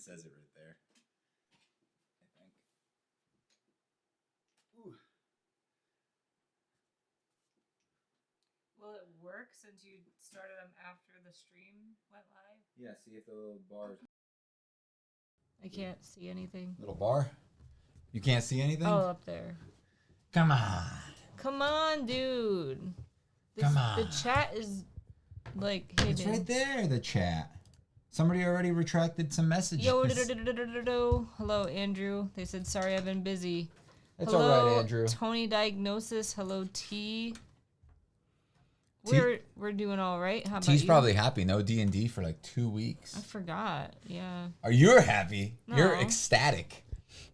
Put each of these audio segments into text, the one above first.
says it right there. I think. Ooh. Will it work since you started them after the stream went live? Yeah, see if the little bars. I can't see anything. Little bar? You can't see anything? Oh, up there. Come on. Come on, dude. Come on. The chat is like hidden. It's right there, the chat. Somebody already retracted some messages. Yo, hello, Andrew. They said, sorry, I've been busy. It's hello, all right, Andrew. Tony Diagnosis. Hello, T. T- We're doing all right. How about T's you? probably happy. No D&D for like 2 weeks. I forgot. Yeah. Are you happy? No. You're ecstatic.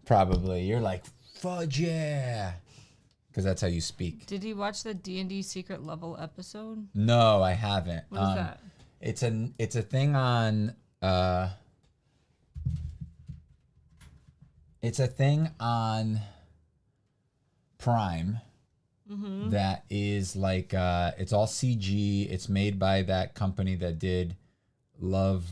Probably. You're like, fudge yeah. Because that's how you speak. Did you watch the D&D secret level episode? No, I haven't. What is that? It's a thing on it's a thing on Prime that is like it's all CG. It's made by that company that did Love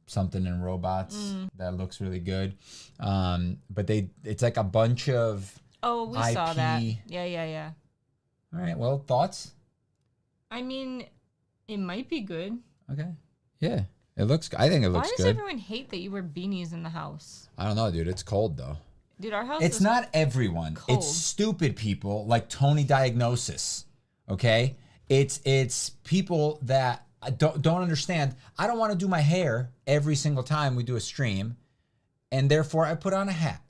Something in Robots. That looks really good. But it's like a bunch of Oh, we IP. saw that. Yeah. All right. Well, thoughts? I mean, it might be good. Okay. Yeah. I think it looks Why does good. everyone hate that you wear beanies in the house? I don't know, dude. It's cold though. Dude, our house It's is not everyone. cold. It's stupid people like Tony Diagnosis. Okay? It's people that don't understand. I don't want to do my hair every single time we do a stream, and therefore I put on a hat.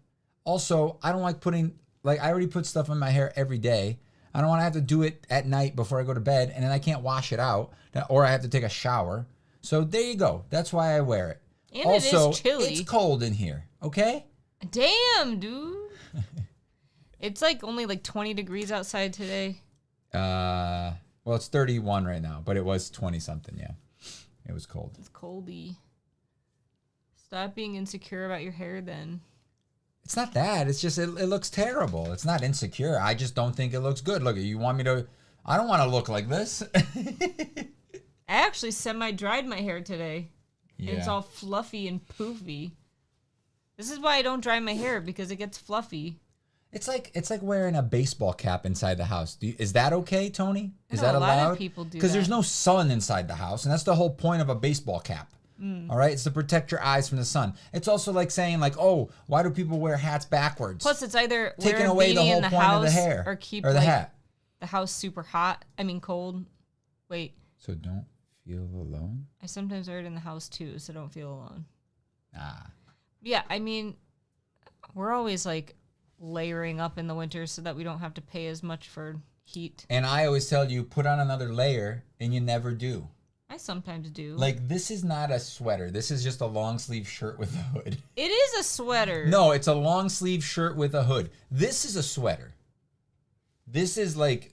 Also, I don't like I already put stuff in my hair every day. I don't want to have to do it at night before I go to bed, and then I can't wash it out, or I have to take a shower. So there you go. That's why I wear it. And Also, it is chilly. it's cold in here, okay? Damn, dude. It's like only like 20 degrees outside today. Well, it's 31 right now, but it was 20 something, yeah. It was cold. It's coldy. Stop being insecure about your hair then. It's not that. It's just it looks terrible. It's not insecure. I just don't think it looks good. Look, you want me to... I don't want to look like this. I actually semi-dried my hair today. Yeah. And it's all fluffy and poofy. This is why I don't dry my hair, because it gets fluffy. It's like wearing a baseball cap inside the house. Is that okay, Tony? Is I know that allowed? a lot of people do Because there's that. no sun inside the house, and that's the whole point of a baseball cap. All right, it's to protect your eyes from the sun. It's also like saying, like, oh, why do people wear hats backwards? Plus, it's either taking wear a away the beanie whole in the point house of the hair or keep or the like, hat. the house super hot. I mean, cold. Wait, So don't feel alone. I sometimes wear it in the house too, so don't feel alone. Ah. Yeah, I mean, we're always like layering up in the winter so that we don't have to pay as much for heat. And I always tell you, put on another layer, and you never do. I sometimes do. Like, this is not a sweater. This is just a long sleeve shirt with a hood. It is a sweater. No, it's a long sleeve shirt with a hood. This is a sweater. This is like,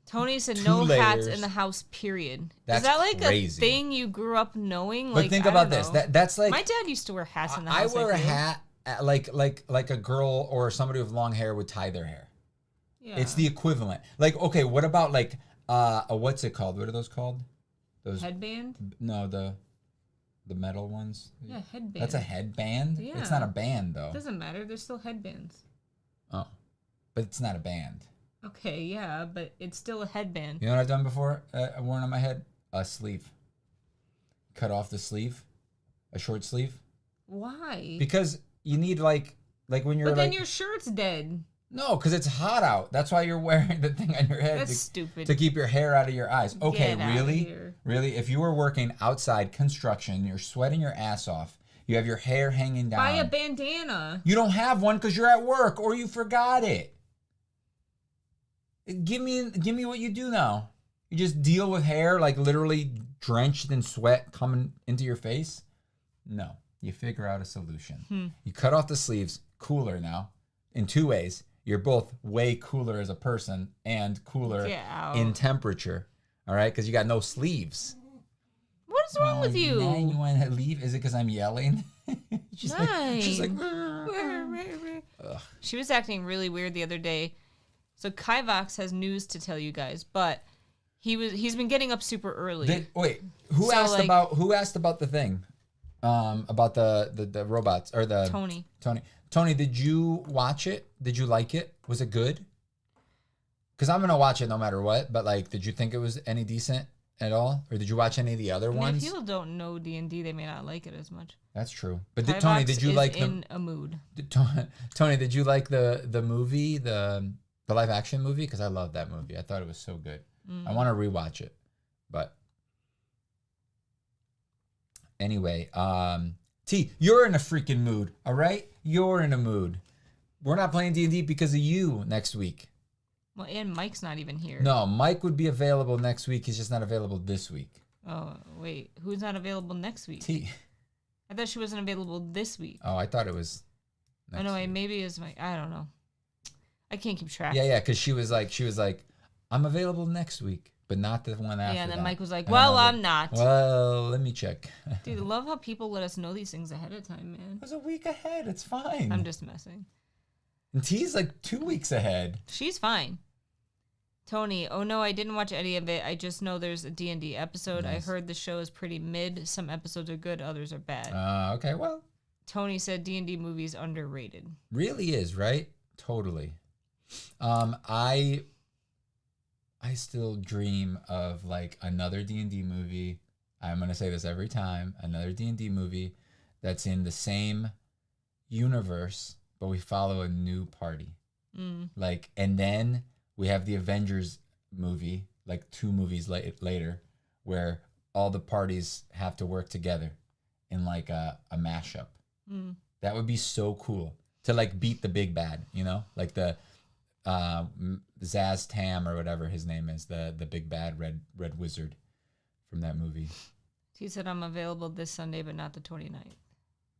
Tony said 2 no hats layers. in the house, period. That's is that like crazy. a thing you grew up knowing? But Like, think I about don't this. know. That's like... My dad used to wear hats in the I house. wear a feel. hat like a girl or somebody with long hair would tie their hair. Yeah. It's the equivalent. Like, okay, what about like what's it called? What are those called? Those Headband? No, the metal ones. Yeah, headband. That's a headband? Yeah. It's not a band though. Doesn't matter. They're still headbands. Oh. But it's not a band. Okay, yeah, but it's still a headband. You know what I've done before? I've worn on my head? A sleeve. Cut off the sleeve. A short sleeve. Why? Because you need like when you're But then like... your shirt's dead. No, because it's hot out. That's why you're wearing the thing on your head. That's stupid. To keep your hair out of your eyes. Okay, Get outta really? here. Really? If you were working outside construction, you're sweating your ass off, you have your hair hanging down. Buy a bandana. You don't have one because you're at work or you forgot it. Give me what you do now. You just deal with hair like literally drenched in sweat coming into your face? No. You figure out a solution. You cut off the sleeves, cooler now, in 2 ways. You're both way cooler as a person and cooler Get out. in temperature. All right? Because you got no sleeves. What is wrong with you? Now you want to leave? Is it because I'm yelling? she's Nice. like, She was acting really weird the other day. So Kivox has news to tell you guys, but he's been getting up super early. wait, who So, asked like- about the thing? About the robots or the Tony, did you watch it? Did you like it? Was it good? Because I'm gonna watch it no matter what. But like, did you think it was any decent at all, or did you watch any of the other ones? If people don't know D&D, they may not like it as much. That's true. But Tony, did you like in a mood? Tony, did you like the movie, the live action movie? Because I loved that movie. I thought it was so good. I want to rewatch it, but anyway, T, you're in a freaking mood. All right, you're in a mood. We're not playing D&D because of you next week. Well, and Mike's not even here. No, Mike would be available next week. He's just not available this week. Oh, wait. Who's not available next week? T. I thought she wasn't available this week. Oh, I thought it was next week. Maybe it's Mike. I don't know. I can't keep track. Yeah, because she was like, I'm available next week, but not the one after. Yeah, and then that. Mike was like, well, I'm not. Well, let me check. Dude, I love how people let us know these things ahead of time, man. It was a week ahead. It's fine. I'm just messing. And T's like 2 weeks ahead. She's fine. Tony, oh no, I didn't watch any of it. I just know there's a D&D episode. Nice. I heard the show is pretty mid. Some episodes are good, others are bad. Okay, well. Tony said D&D movies underrated. Really is, right? Totally. I still dream of like another D&D movie. I'm going to say this every time. Another D&D movie that's in the same universe, but we follow a new party. Like, and then we have the Avengers movie, like 2 movies later, where all the parties have to work together in like a mashup. That would be so cool to like beat the big bad, you know, like the Zaz Tam or whatever his name is, the big bad red wizard from that movie. He said I'm available this Sunday, but not the 29th.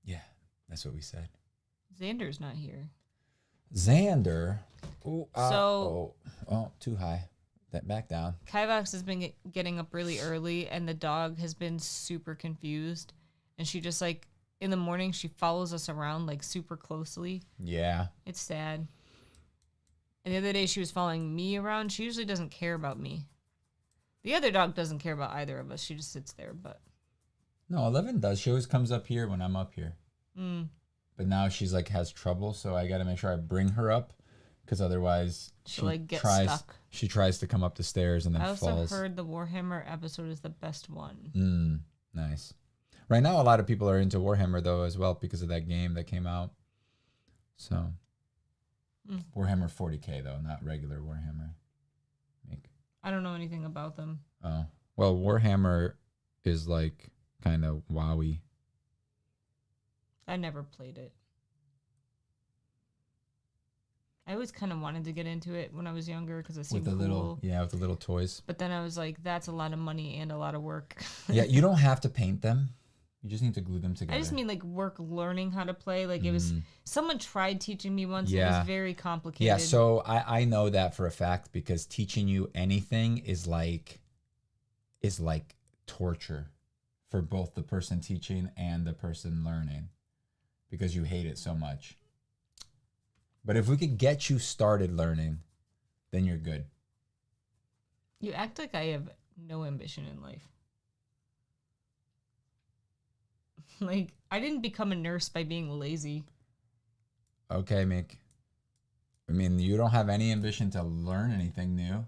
Yeah, that's what we said. Xander's not here. Xander. Too high. That back down. Kivox has been getting up really early, and the dog has been super confused. And she just like in the morning she follows us around like super closely. Yeah. It's sad. And the other day she was following me around. She usually doesn't care about me. The other dog doesn't care about either of us. She just sits there. But no, 11 does. She always comes up here when I'm up here. But now she's like has trouble, so I got to make sure I bring her up, because otherwise she'll like get stuck. She tries to come up the stairs and then falls. I also heard the Warhammer episode is the best one. Nice. Right now, a lot of people are into Warhammer though as well because of that game that came out. So Warhammer 40K though, not regular Warhammer. I don't know anything about them. Oh well, Warhammer is like kind of wowy. I never played it. I always kind of wanted to get into it when I was younger because it seemed cool. With the little toys. But then I was like, that's a lot of money and a lot of work. Yeah, you don't have to paint them. You just need to glue them together. I just mean like work learning how to play. Like it was, someone tried teaching me once. Yeah. It was very complicated. Yeah, so I know that for a fact because teaching you anything is like torture for both the person teaching and the person learning because you hate it so much. But if we could get you started learning, then you're good. You act like I have no ambition in life. Like, I didn't become a nurse by being lazy. Okay, Mick. I mean, you don't have any ambition to learn anything new.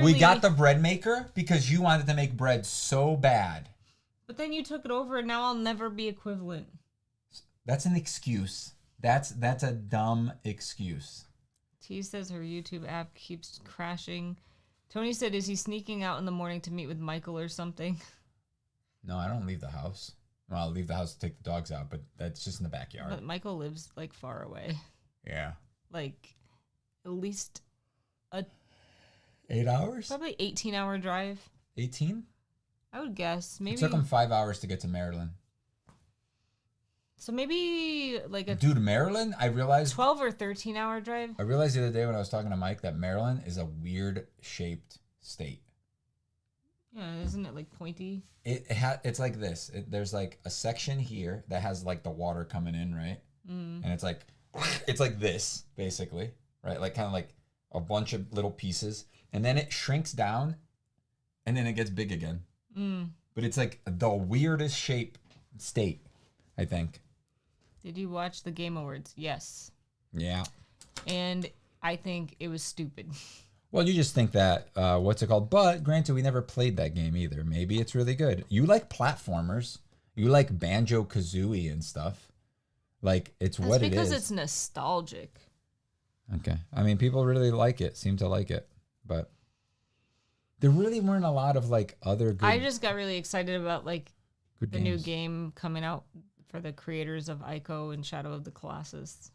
We got the bread maker because you wanted to make bread so bad. But then you took it over and now I'll never be equivalent. That's an excuse. That's a dumb excuse. T says her YouTube app keeps crashing. Tony said, is he sneaking out in the morning to meet with Michael or something? No, I don't leave the house. Well, I'll leave the house to take the dogs out, but that's just in the backyard. But Michael lives, like, far away. Yeah. Like, at least 8 hours? Probably 18-hour drive. 18? I would guess. Maybe. It took him 5 hours to get to Maryland. So maybe like a... Dude, Maryland, I realized... 12 or 13-hour drive? I realized the other day when I was talking to Mike that Maryland is a weird-shaped state. Yeah, isn't it like pointy? It's like this. There's like a section here that has like the water coming in, right? And it's like this, basically, right? Like kind of like a bunch of little pieces. And then it shrinks down and then it gets big again. But it's like the weirdest shape state, I think. Did you watch the Game Awards? Yes. Yeah. And I think it was stupid. Well, you just think that, what's it called? But granted, we never played that game either. Maybe it's really good. You like platformers. You like Banjo-Kazooie and stuff. Like, it's That's what it is. because it's nostalgic. Okay. I mean, people really like it, seem to like it. But there really weren't a lot of, like, other good I just got really excited about, like, good the games. new game coming out for the creators of Ico and Shadow of the Colossus.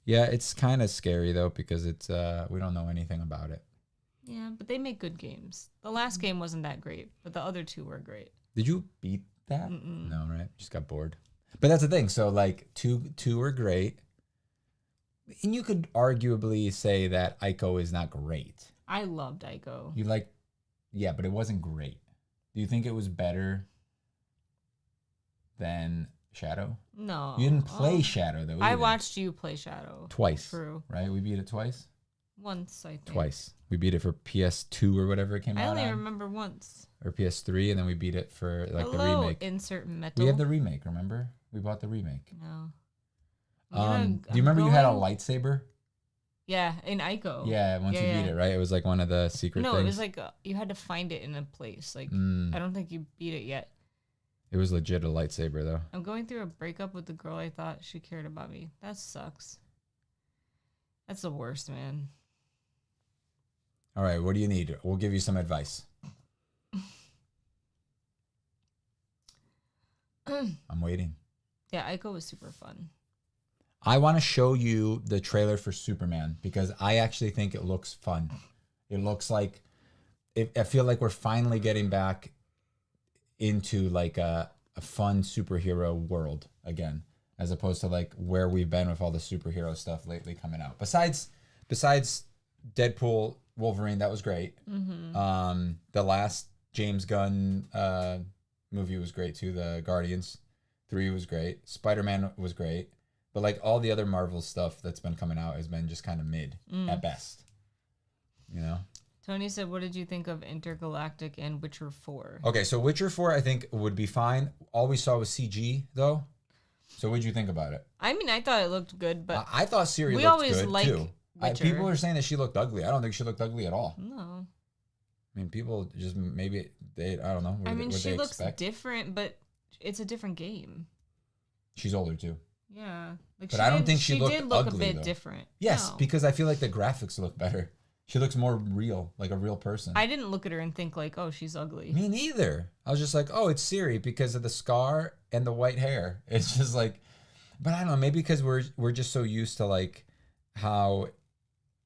Yeah, it's kind of scary, though, because it's we don't know anything about it. Yeah, but they make good games. The last game wasn't that great, but the other two were great. Did you beat that? No, right? Just got bored. But that's the thing. So, like, two were great. And you could arguably say that Ico is not great. I loved Ico. You like, yeah, but it wasn't great. Do you think it was better than Shadow? No. You didn't play Shadow, though, either. I watched you play Shadow. Twice. True. Right? We beat it twice? Once, I think. Twice. We beat it for PS2 or whatever it came I out only on. remember once. Or PS3, and then we beat it for, like, the Hello, remake. insert metal. We have the remake, remember? We bought the remake. No. Do you remember you had a lightsaber? Yeah, in Ico. Yeah, once you beat it, right? It was like one of the secret things. No, it was like you had to find it in a place. Like I don't think you beat it yet. It was legit a lightsaber, though. I'm going through a breakup with the girl I thought she cared about me. That sucks. That's the worst, man. All right, what do you need? We'll give you some advice. I'm waiting. Yeah, Ico was super fun. I want to show you the trailer for Superman because I actually think it looks fun. It looks like, I feel like we're finally getting back into like a fun superhero world again, as opposed to like where we've been with all the superhero stuff lately coming out. Besides Deadpool, Wolverine, that was great. The last James Gunn movie was great too. The Guardians 3 was great. Spider-Man was great. But like all the other Marvel stuff that's been coming out has been just kind of mid at best. You know? Tony said, what did you think of Intergalactic and Witcher 4? Okay, so Witcher 4 I think would be fine. All we saw was CG though. So what did you think about it? I mean, I thought it looked good, but I thought Ciri we looked always good like too. Witcher. People are saying that she looked ugly. I don't think she looked ugly at all. No. I mean, people just maybe I don't know. I mean, she looks different, but it's a different game. She's older too. Yeah. Like But I don't think she looked did look ugly, a bit though. different. Yes, No. because I feel like the graphics look better. She looks more real, like a real person. I didn't look at her and think like, oh, she's ugly. Me neither. I was just like, oh, it's Ciri because of the scar and the white hair. It's just like, but I don't know, maybe because we're just so used to like how,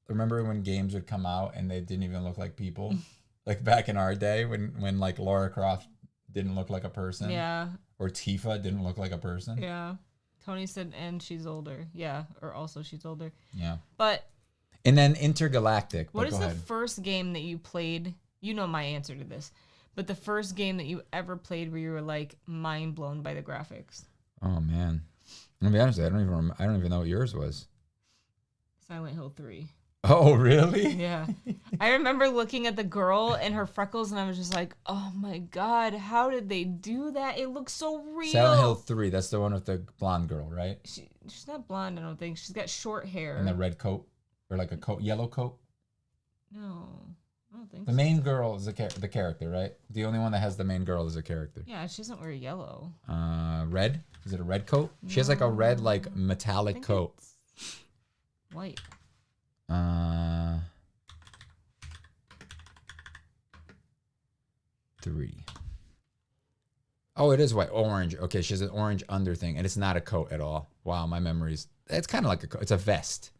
remember when games would come out and they didn't even look like people? Like back in our day when like Lara Croft didn't look like a person. Yeah. Or Tifa didn't look like a person. Yeah. Tony said, and she's older. Yeah. Or also she's older. Yeah. But And then Intergalactic. what But is go the ahead. first game that you played? You know my answer to this. But the first game that you ever played where you were like mind blown by the graphics? Oh man. I'm gonna be honest with you, I don't even know what yours was. Silent Hill 3. Oh really? Yeah. I remember looking at the girl and her freckles and I was just like, oh my God, how did they do that? It looks so real. Silent Hill 3, that's the one with the blonde girl, right? She's not blonde, I don't think. She's got short hair. And the red coat. Or like a coat, yellow coat. No, I don't think The so. main girl is the character, right? The only one that has the main girl is a character. Yeah, she doesn't wear yellow. Red? Is it a red coat? She has like a red, like metallic coat. It's white. 3. Oh, it is white. Orange. Okay, she has an orange under thing, and it's not a coat at all. Wow, my memories. It's kind of like a coat. It's a vest.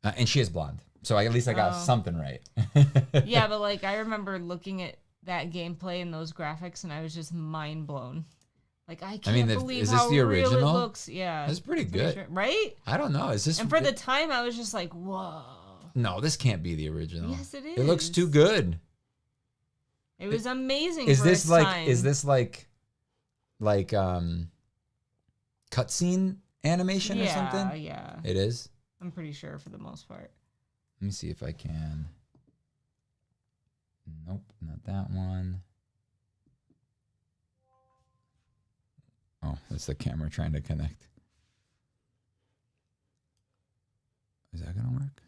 And she is blonde. So at least I got something right. Yeah, but like I remember looking at that gameplay and those graphics, and I was just mind blown. Like I can't believe is this how the real it original? looks. Yeah, That's pretty good. sure. Right? I don't know. Is this? And for the time, I was just like, whoa. No, this can't be the original. Yes, it is. It looks too good. It was amazing. Is for this its like? time. Is this like cutscene animation or something? Yeah. It is. I'm pretty sure for the most part. Let me see if I can. Nope, not that one. That's the camera trying to connect. Is that gonna work?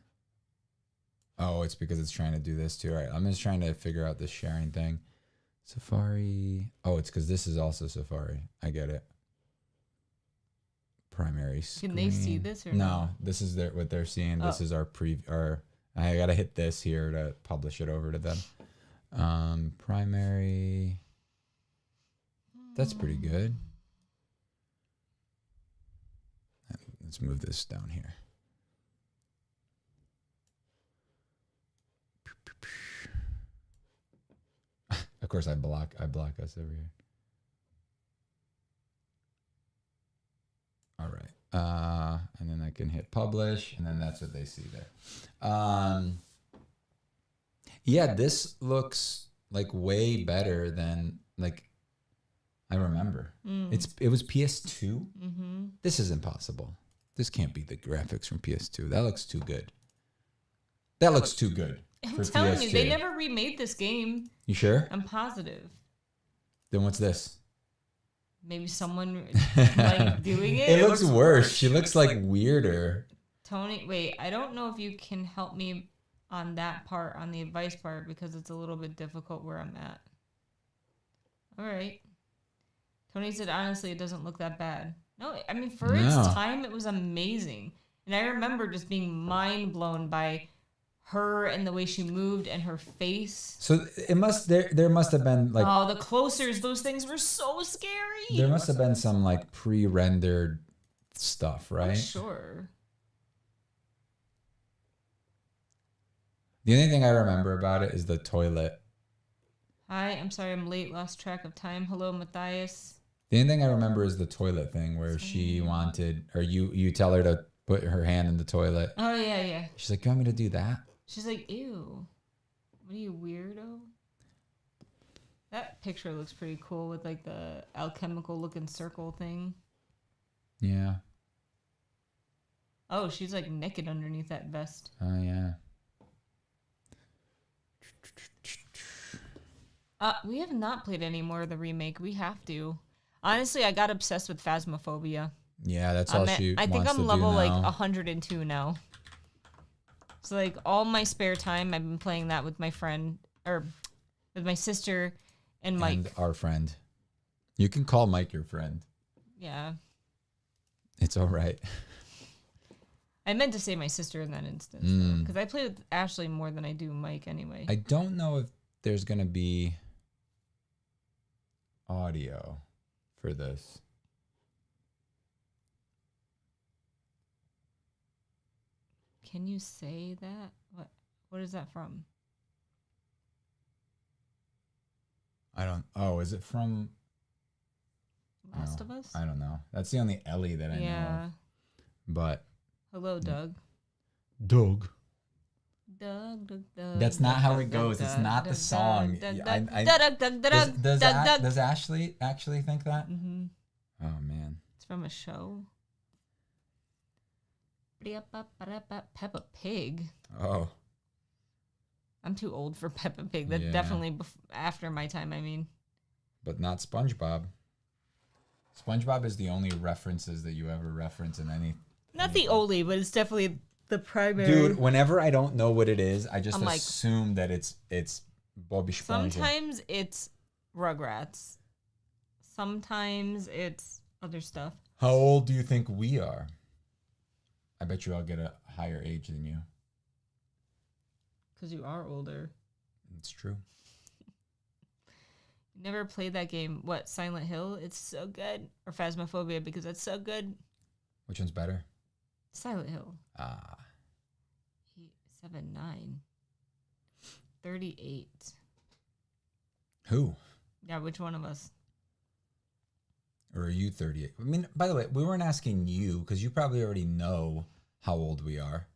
Oh, it's because it's trying to do this too. All right, I'm just trying to figure out this sharing thing. Safari. Oh, it's because this is also Safari. I get it. Primary screen. Can they see this or no? This is what they're seeing. This is our I gotta hit this here to publish it over to them. Primary. That's pretty good. Let's move this down here. Of course, I block us over here. All right. And then I can hit publish, and then that's what they see there. Yeah, this looks like way better than like I remember. It was PS2. This is impossible. This can't be the graphics from PS2. That looks too good. That looks too good. I'm telling you, they never remade this game. You sure? I'm positive. Then what's this? Maybe someone like doing it. It looks worse. She looks like weirder. Tony, wait, I don't know if you can help me on that part, on the advice part, because it's a little bit difficult where I'm at. All right. Tony said, honestly, it doesn't look that bad. No, I mean, for its time, it was amazing. And I remember just being mind blown by her and the way she moved and her face. So it must there must have been like the closers, those things were so scary. There must have been some like pre-rendered stuff, right? I'm sure. The only thing I remember about it is the toilet. Hi, I'm sorry I'm late, lost track of time. Hello, Matthias. The only thing I remember is the toilet thing where she wanted, or you tell her to put her hand in the toilet. Oh yeah. She's like, you want me to do that? She's like, ew. What are you, weirdo? That picture looks pretty cool with like the alchemical looking circle thing. Yeah. Oh, she's like naked underneath that vest. Oh, yeah. We have not played any more of the remake. We have to. Honestly, I got obsessed with Phasmophobia. Yeah, that's all she wants to do now. I think I'm level like 102 now. So like all my spare time, I've been playing that with my friend, or with my sister and Mike. And our friend. You can call Mike your friend. Yeah. It's all right. I meant to say my sister in that instance, because I play with Ashley more than I do Mike anyway. I don't know if there's going to be audio for this. Can you say that? What is that from? Is it from Last of Us? I don't know. That's the only Ellie that I know of. But hello, Doug. Doug. Doug. That's not how it goes. It's not the song. Does Ashley actually think that? Mm-hmm. Oh, man. It's from a show. Peppa Pig. Oh. I'm too old for Peppa Pig. That's definitely after my time, I mean. But not SpongeBob. SpongeBob is the only references that you ever reference in any... Not the only, but it's definitely the primary. Dude, whenever I don't know what it is, I just assume that it's Bobby Esponja. Sometimes it's Rugrats. Sometimes it's other stuff. How old do you think we are? I bet you I'll get a higher age than you. Because you are older. It's true. You never played that game. What, Silent Hill? It's so good. Or Phasmophobia, because that's so good. Which one's better? Silent Hill. 7, 9. 38. Who? Yeah, which one of us? Or are you 38? I mean, by the way, we weren't asking you because you probably already know how old we are.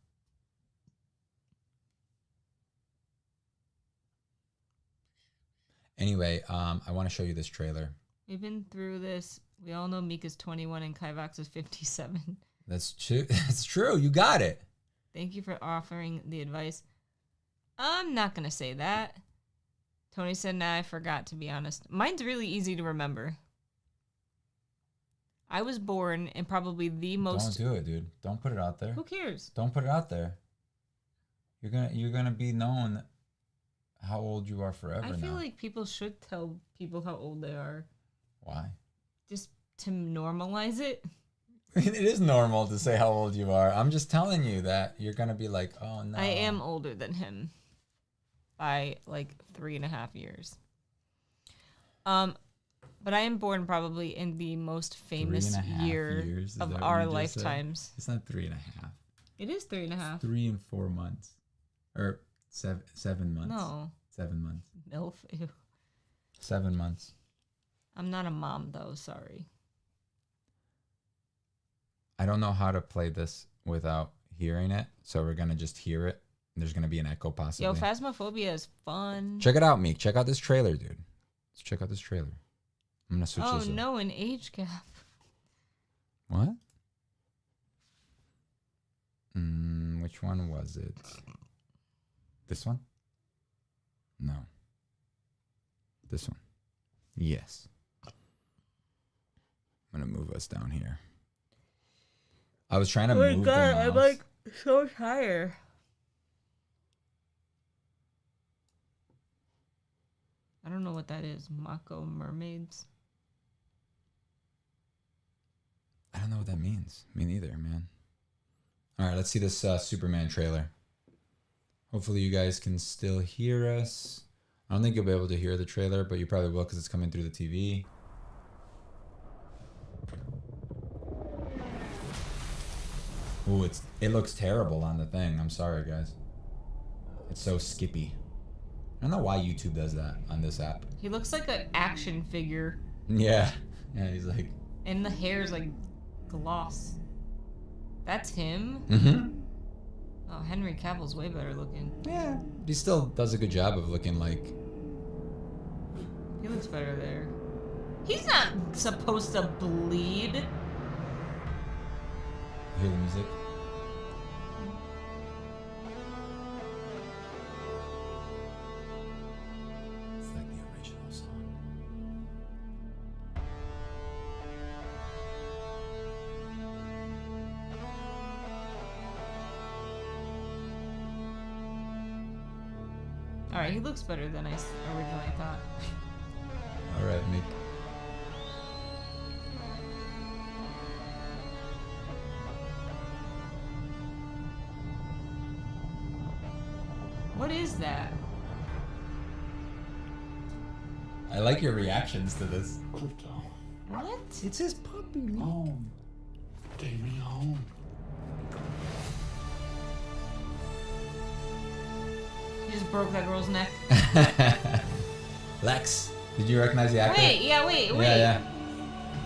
Anyway, I want to show you this trailer. We've been through this. We all know Mika's 21 and Kivox is 57. That's true. That's true. You got it. Thank you for offering the advice. I'm not going to say that. Tony said, nah, I forgot, to be honest. Mine's really easy to remember. I was born in probably the most. Don't do it, dude. Don't put it out there. Who cares? Don't put it out there. You're gonna be known how old you are forever now. I feel like people should tell people how old they are. Why? Just to normalize it. It is normal to say how old you are. I'm just telling you that you're gonna be like, oh no. I am older than him by like 3.5 years. But I am born probably in the most famous year of our lifetimes. It's not 3.5. It is 3.5. 3 and 4 months, or 7 months. No. 7 months. MILF. Ew. 7 months. I'm not a mom though. Sorry. I don't know how to play this without hearing it, so we're gonna just hear it. There's gonna be an echo possibly. Yo, Phasmophobia is fun. Check it out, Meek. Check out this trailer, dude. Let's check out this trailer. I'm gonna switch this. Oh no, an age gap. What? Which one was it? This one? No. This one. Yes. I'm gonna move us down here. I was trying to move the mouse. I'm like so tired. I don't know what that is. Mako mermaids. I don't know what that means. Me neither, man. All right, let's see this Superman trailer. Hopefully you guys can still hear us. I don't think you'll be able to hear the trailer, but you probably will because it's coming through the TV. Ooh, it looks terrible on the thing. I'm sorry, guys. It's so skippy. I don't know why YouTube does that on this app. He looks like an action figure. Yeah. Yeah, he's like... And the hair's like gloss. That's him? Mm-hmm. Oh, Henry Cavill's way better looking. Yeah. He still does a good job of looking like... He looks better there. He's not supposed to bleed. Hear the music? It's like the original song. Alright, he looks better than I originally thought. Alright, Meek. What is that? I like your reactions to this. Crypto. What? It's his puppy. Home. Take me home. He just broke that girl's neck. Lex. Did you recognize the actor? Wait. Yeah.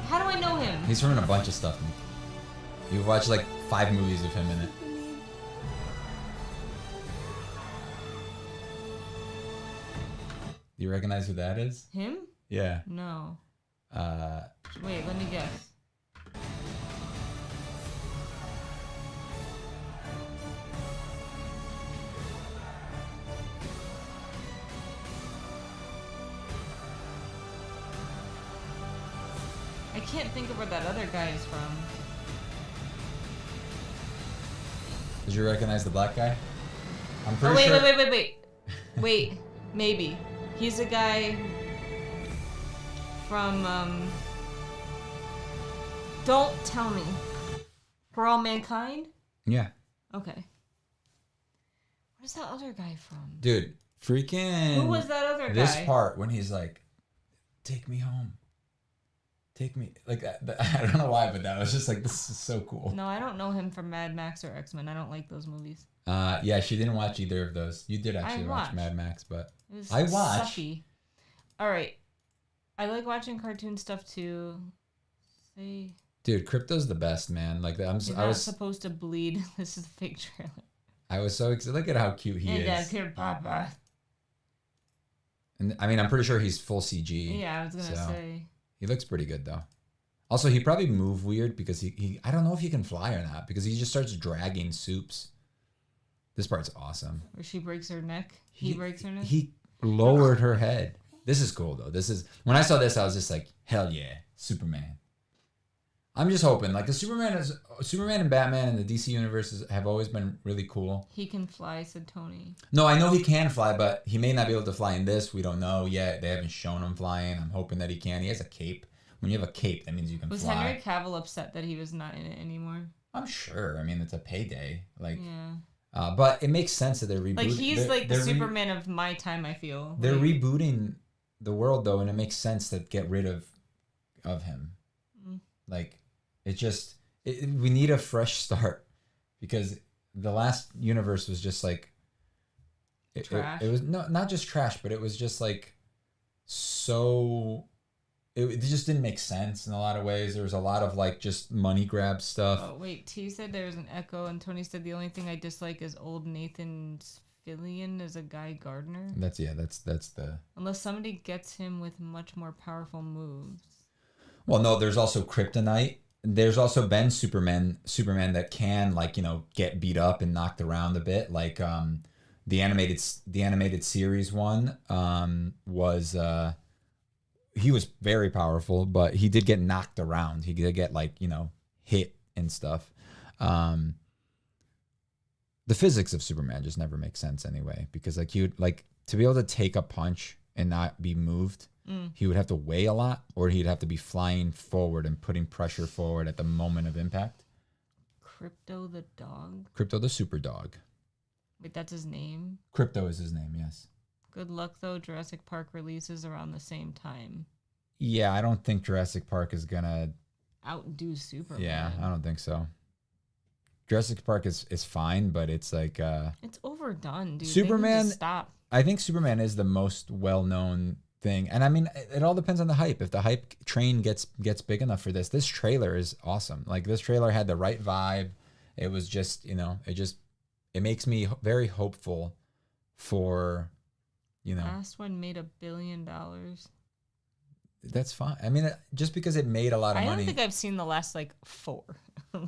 How do I know him? He's from a bunch of stuff. You've watched like 5 movies of him in it. Do you recognize who that is? Him? Yeah. No. Wait, let me guess. I can't think of where that other guy is from. Did you recognize the black guy? I'm Oh, pretty wait, sure. wait. Wait, maybe. He's a guy from, Don't Tell Me. For All Mankind? Yeah. Okay. Where's that other guy from? Dude, freaking. Who was that other guy? This part when he's like, take me home. Take me. Like, I don't know why, but that was just like, this is so cool. No, I don't know him from Mad Max or X-Men. I don't like those movies. Yeah, she didn't watch either of those. You did actually watch watched. Mad Max, but It was I watched. sucky. All right. I like watching cartoon stuff too. Say dude, Crypto's the best, man. Like you're I not was supposed to bleed. This is a fake trailer. I was so excited. Look at how cute he is. Papa. And I mean, I'm pretty sure he's full CG. Yeah, I was gonna so say. he looks pretty good though. Also, he probably move weird because he I don't know if he can fly or not because he just starts dragging soups. This part's awesome. Where she breaks her neck. He breaks her neck. He lowered her head. This is cool though. This is when I saw this, I was just like, hell yeah, Superman. I'm just hoping. Like Superman and Batman in the DC universes have always been really cool. He can fly, said Tony. No, I know he can fly, but he may not be able to fly in this. We don't know yet. They haven't shown him flying. I'm hoping that he can. He has a cape. When you have a cape, that means you can Was fly. Henry Cavill upset that he was not in it anymore? I'm sure. I mean, it's a payday. Like, yeah. But it makes sense that they're rebooting. Like he's like the Superman of my time. I feel they're like, rebooting the world though, and it makes sense to get rid of him. Like, we need a fresh start because the last universe was just like trash. It was not just trash, but it was just like so. It just didn't make sense in a lot of ways. There was a lot of like just money grab stuff. Oh wait, T said there's an echo, and Tony said the only thing I dislike is old Nathan Fillion as a Guy Gardner. That's the. Unless somebody gets him with much more powerful moves. Well, no, there's also Kryptonite. There's also been Superman that can like get beat up and knocked around a bit. Like the animated series one was. He was very powerful, but he did get knocked around. He did get like, hit and stuff. The physics of Superman just never make sense anyway, because like to be able to take a punch and not be moved, he would have to weigh a lot, or he'd have to be flying forward and putting pressure forward at the moment of impact. Crypto the dog? Crypto the super dog. Wait, that's his name? Crypto is his name, yes. Good luck, though. Jurassic Park releases around the same time. Yeah, I don't think Jurassic Park is going to... outdo Superman. Yeah, I don't think so. Jurassic Park is fine, but it's like... it's overdone, dude. Superman... Stop. I think Superman is the most well-known thing. And I mean, it all depends on the hype. If the hype train gets big enough for this trailer is awesome. Like, this trailer had the right vibe. It was just, it makes me very hopeful for... Last one made $1 billion. That's fine. I mean, just because it made a lot of money. I don't think I've seen the last 4.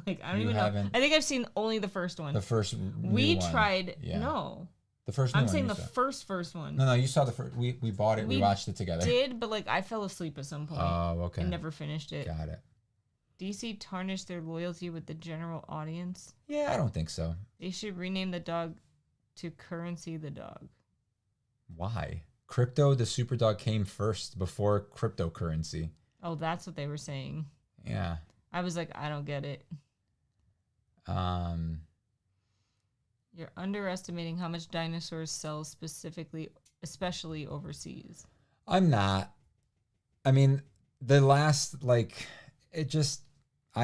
Like, I don't even haven't? know. I think I've seen only the first one. The first we one. tried. Yeah. No. The first. I'm saying the first one. No, you saw the first. We bought it. We watched it together. Did, but I fell asleep at some point. Oh, okay. And never finished it. Got it. DC tarnished their loyalty with the general audience. Yeah, I don't think so. They should rename the dog to Currency the dog. Why? Crypto the Superdog came first before cryptocurrency. Oh, that's what they were saying. Yeah. I was like, I don't get it. You're underestimating how much dinosaurs sell especially overseas. I'm not. I mean, the last I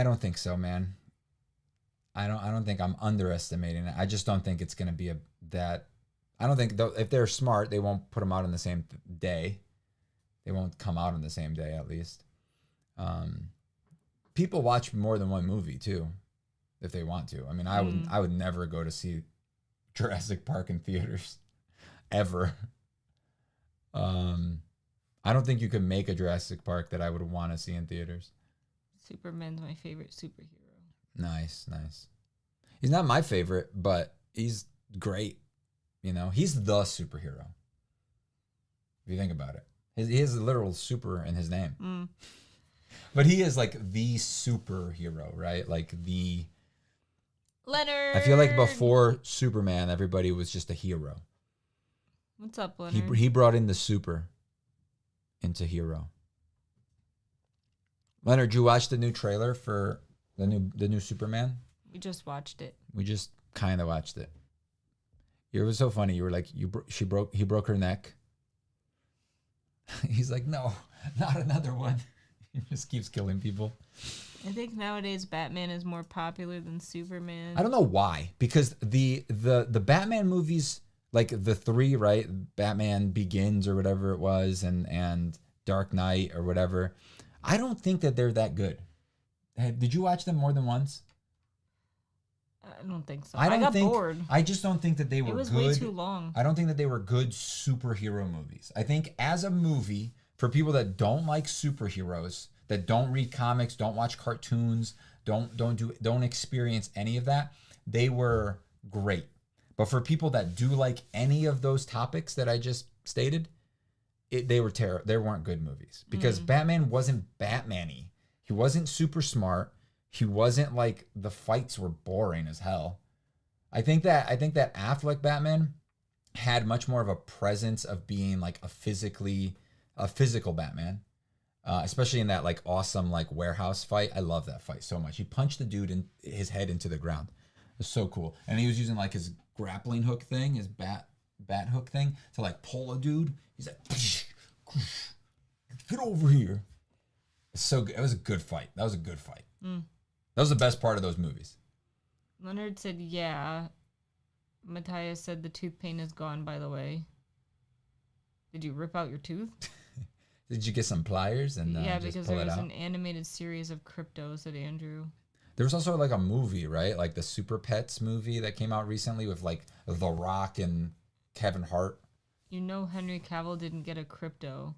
don't think so, man. I don't think I'm underestimating it. I just don't think it's going to be that. I don't think if they're smart, they won't put them out on the same day. They won't come out on the same day, at least. People watch more than one movie too, if they want to. I mean, I would never go to see Jurassic Park in theaters, ever. I don't think you could make a Jurassic Park that I would want to see in theaters. Superman's my favorite superhero. Nice. He's not my favorite, but he's great. He's the superhero. If you think about it. He has a literal super in his name. But he is like the superhero, right? Like the... Leonard! I feel like before Superman, everybody was just a hero. What's up, Leonard? He brought in the super into hero. Leonard, did you watch the new trailer for the new Superman? We just watched it. We just kind of watched it. It was so funny. You were like, he broke her neck. He's like, no, not another one. He just keeps killing people. I think nowadays Batman is more popular than Superman. I don't know why, because the Batman movies, like the 3, right? Batman Begins or whatever it was, and Dark Knight or whatever. I don't think that they're that good. Did you watch them more than once? I don't think so. I got bored. I just don't think that they were good. It was way too long. I don't think that they were good superhero movies. I think as a movie, for people that don't like superheroes, that don't read comics, don't watch cartoons, don't experience any of that, they were great. But for people that do like any of those topics that I just stated, they were terrible. They weren't good movies because Batman wasn't Batman-y. He He wasn't super smart. He wasn't like the fights were boring as hell. I think that Affleck Batman had much more of a presence of being like a physical Batman. Especially in that like awesome like warehouse fight. I love that fight so much. He punched the dude in his head into the ground. It was so cool. And he was using like his grappling hook thing, his bat hook thing to like pull a dude. He's like, get over here. It's so good. It was a good fight. That was a good fight. That was the best part of those movies. Leonard said, yeah. Matthias said the tooth pain is gone, by the way. Did you rip out your tooth? Did you get some pliers and yeah, just because pull there it was out? an animated series of Crypto, said Andrew. There was also like a movie, right? Like the Super Pets movie that came out recently with like The Rock and Kevin Hart. You know Henry Cavill didn't get a Crypto.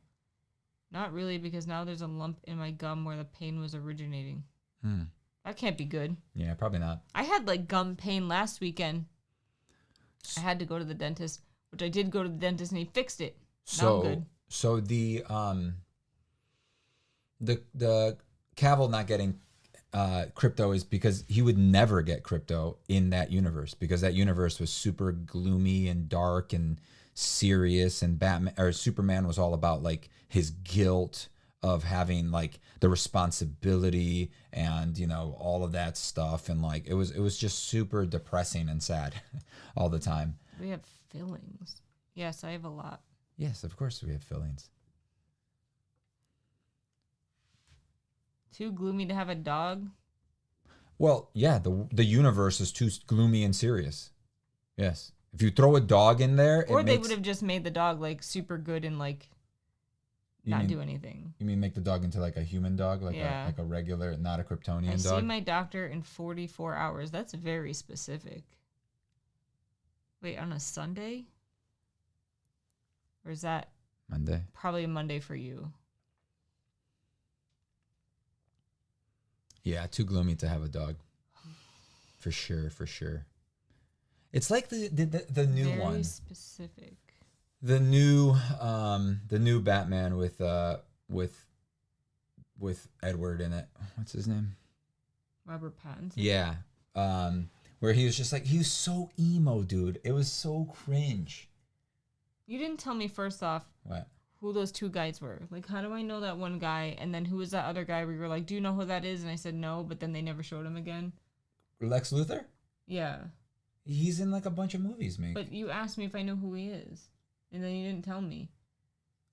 Not really, because now there's a lump in my gum where the pain was originating. That can't be good. Yeah, probably not. I had like gum pain last weekend. I had to go to the dentist, which I did go to the dentist and he fixed it. Now I'm good. So the Cavill not getting Crypto is because he would never get Crypto in that universe, because that universe was super gloomy and dark and serious, and Batman or Superman was all about like his guilt of having like the responsibility and, you know, all of that stuff, and like it was just super depressing and sad all the time. We have fillings. Yes, I have a lot. Yes, of course we have fillings. Too gloomy to have a dog? Well, yeah, the universe is too gloomy and serious. Yes. If you throw a dog in there, or they would have just made the dog like super good and like not do anything. You mean make the dog into like a human dog, like Yeah. a regular, not a Kryptonian I dog? see my doctor in 44 hours. That's very specific. Wait, on a Sunday? Or is that Monday. probably a Monday for you? Yeah, too gloomy to have a dog. For sure, for sure. It's like the new very one. Very specific. The new Batman with Edward in it. What's his name? Robert Pattinson? Yeah. Where he was just like, he was so emo, dude. It was so cringe. You didn't tell me first off What? who those two guys were. Like, how do I know that one guy? And then who was that other guy where you were like, do you know who that is? And I said no, but then they never showed him again. Lex Luthor? Yeah. He's in like a bunch of movies, Meek. But you asked me if I know who he is. And then you didn't tell me.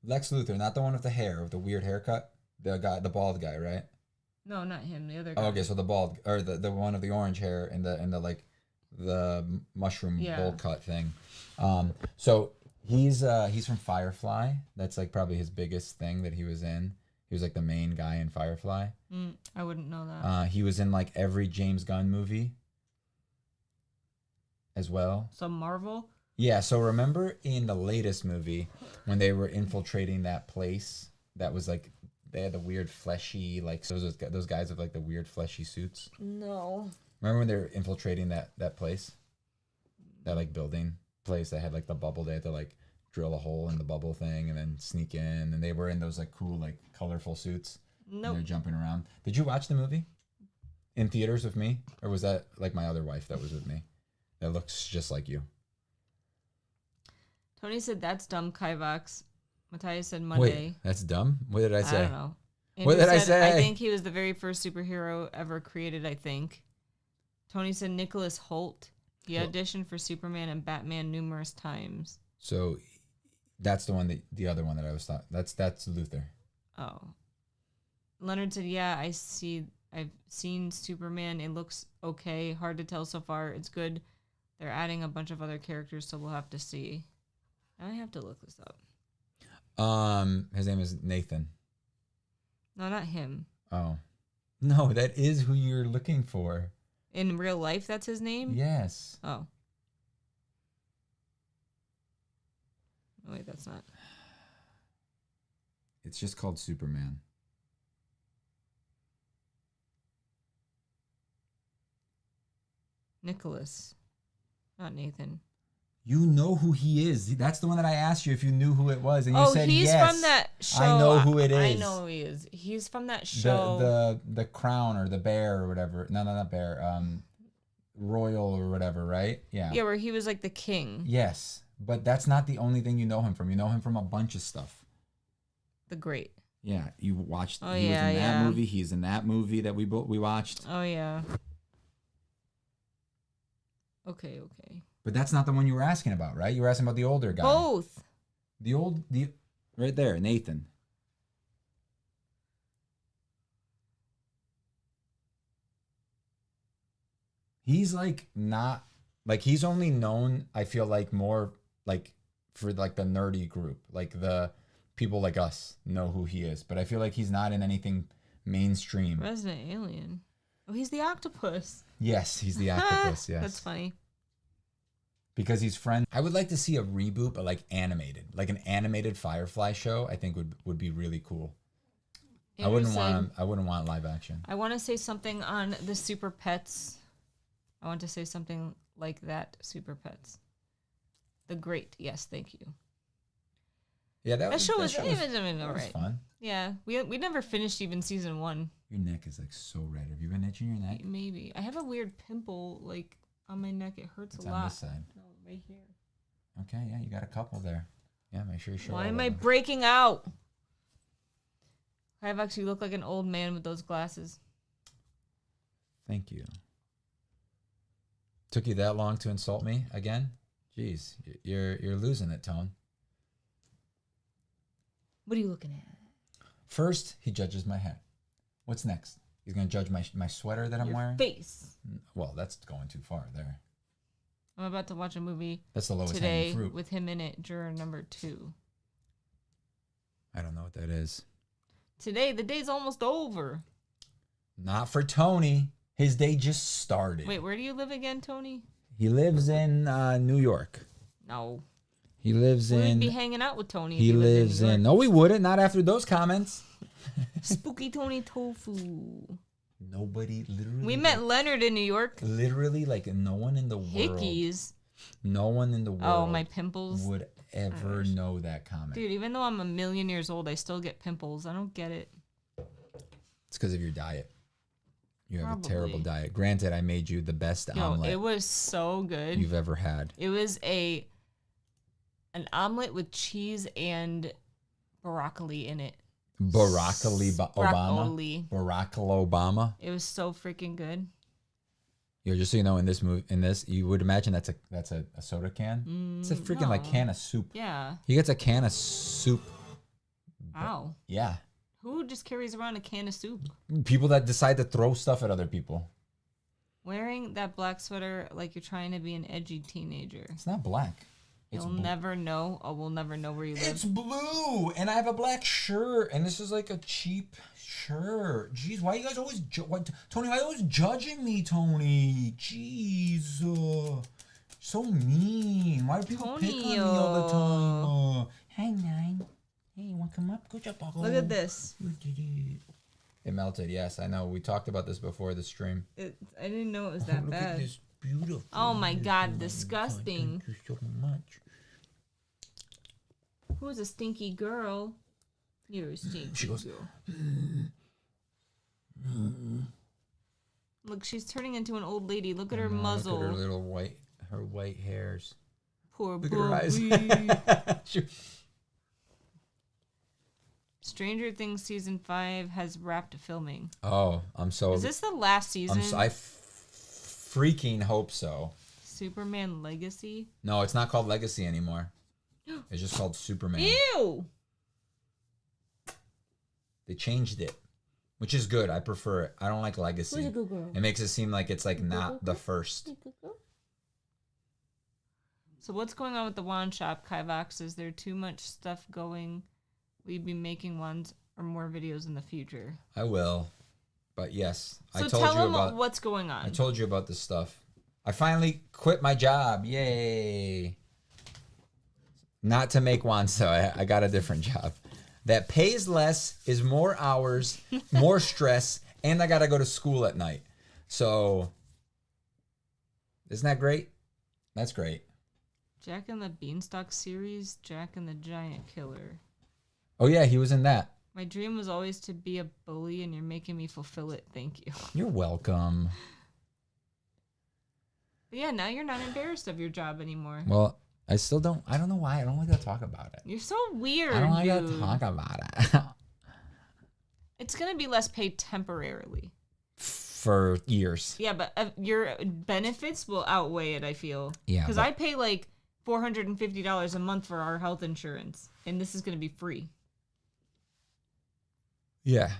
Lex Luthor, not the one with the hair, with the weird haircut. The bald guy, right? No, not him. The other guy. Oh, okay, so the bald, or the one of the orange hair and the like the mushroom bowl cut thing. So he's from Firefly. That's like probably his biggest thing that he was in. He was like the main guy in Firefly. I wouldn't know that. He was in like every James Gunn movie as well. So Marvel? Yeah, so remember in the latest movie when they were infiltrating that place that was like, they had the weird fleshy, like, so those guys with like the weird fleshy suits? No. Remember when they were infiltrating that place? That like building place that had like the bubble, they had to like drill a hole in the bubble thing and then sneak in, and they were in those like cool, like colorful suits. Nope. They're jumping around. Did you watch the movie in theaters with me? Or was that like my other wife that was with me? That looks just like you. Tony said, that's dumb, Kivox. Matthias said Monday. Wait, that's dumb? What did I say? I don't know. What did I said, say? I think he was the very first superhero ever created, I think. Tony said Nicholas Hoult. He auditioned for Superman and Batman numerous times. So that's the other one that I was thought. That's Luthor. Oh. Leonard said, yeah, I've seen Superman. It looks okay. Hard to tell so far. It's good. They're adding a bunch of other characters, so we'll have to see. I have to look this up. His name is Nathan. No, not him. Oh. No, that is who you're looking for. In real life, that's his name? Yes. Oh. Oh, wait, that's not. It's just called Superman. Nicholas. Not Nathan. You know who he is. That's the one that I asked you if you knew who it was, and you said he's yes. from that show. I know who it is. I know who he is. He's from that show. The crown or the bear or whatever. No, not bear. Royal or whatever, right? Yeah. Yeah, where he was like the king. Yes, but that's not the only thing you know him from. You know him from a bunch of stuff. The Great. Yeah, you watched. Oh, he was in that yeah. movie. He's in that movie that we watched. Oh yeah. Okay. But that's not the one you were asking about, right? You were asking about the older guy. Both. The right there, Nathan. He's like not like he's only known, I feel like, more like for like the nerdy group. Like the people like us know who he is. But I feel like he's not in anything mainstream. Resident Alien. Oh, he's the octopus. Yes, he's the octopus, yes. That's funny. Because he's friends. I would like to see a reboot, but like animated. Like an animated Firefly show, I think would be really cool. I wouldn't want live action. I want to say something on the Super Pets. I want to say something like that, Super Pets. The Great. Yes, thank you. Yeah, that show was all right. Fun. Yeah, we never finished even season 1. Your neck is like so red. Have you been itching your neck? Maybe. I have a weird pimple like on my neck. It hurts a lot. On this side. No, right here. Okay, yeah, you got a couple there. Yeah, make sure you show. Why am I breaking out? I've actually looked like an old man with those glasses. Thank you. Took you that long to insult me again? Jeez, you're losing it, Tone. What are you looking at? First, he judges my hat. What's next? He's going to judge my sweater that I'm wearing? Face. Well, that's going too far there. I'm about to watch a movie that's the lowest today hanging fruit. With him in it, juror number 2. I don't know what that is. Today, the day's almost over. Not for Tony. His day just started. Wait, where do you live again, Tony? He lives in New York. No. He lives in... We'd be hanging out with Tony. He lives in... No, we wouldn't. Not after those comments. Spooky Tony Tofu. Nobody, literally... We met Leonard in New York. Literally, like, no one in the world... Hickeys. No one in the world... Oh, my pimples. ...would ever know that comment. Dude, even though I'm a million years old, I still get pimples. I don't get it. It's because of your diet. You have a terrible diet. Granted, I made you the best omelet. It was so good. You've ever had. It was an omelet with cheese and broccoli in it. Broccoli Obama. Barack Obama. It was so freaking good. Yo, just so you know, in this, you would imagine that's a soda can. It's a freaking like can of soup. Yeah. He gets a can of soup. Wow. Yeah. Who just carries around a can of soup? People that decide to throw stuff at other people. Wearing that black sweater like you're trying to be an edgy teenager. It's not black. You'll never know. Oh, we'll never know where you live. It's blue, and I have a black shirt, and this is like a cheap shirt. Jeez, why you guys always Tony? Why you always judging me, Tony? Jeez, so mean. Why do people pick on me all the time? Hi, Nine. Hey, you want to come up? Good job, Buckle. Look at this. It melted. Yes, I know. We talked about this before the stream. I didn't know it was that look bad. At this beautiful. Oh my God, disgusting. Thank you so much. Who's a stinky girl? You're a stinky girl. Look, she's turning into an old lady. Look at her muzzle. Look at her little white hairs. Poor Look at her eyes. Stranger Things season 5 has wrapped filming. Oh, I'm so. Is this the last season? I freaking hope so. Superman Legacy? No, it's not called Legacy anymore. It's just called Superman. Ew! They changed it, which is good. I prefer it. I don't like Legacy. Who's a good girl? It makes it seem like it's like not the first. So what's going on with the wand shop, Kivox? Is there too much stuff going? Will you be making ones or more videos in the future? I will, but yes, so I told tell you them about what's going on. I told you about this stuff. I finally quit my job. Yay! Not to make wands, though. I got a different job that pays less, is more hours, more stress, and I gotta go to school at night. So, isn't that great? That's great. Jack and the Beanstalk series, Jack and the Giant Killer. Oh yeah, he was in that. My dream was always to be a bully, and you're making me fulfill it. Thank you. You're welcome. But yeah, now you're not embarrassed of your job anymore. Well, I don't know why. I don't like to talk about it. You're so weird, I don't like dude. to talk about it. It's going to be less paid temporarily. For years. Yeah, but your benefits will outweigh it, I feel. Yeah. Because I pay like $450 a month for our health insurance, and this is going to be free. Yeah,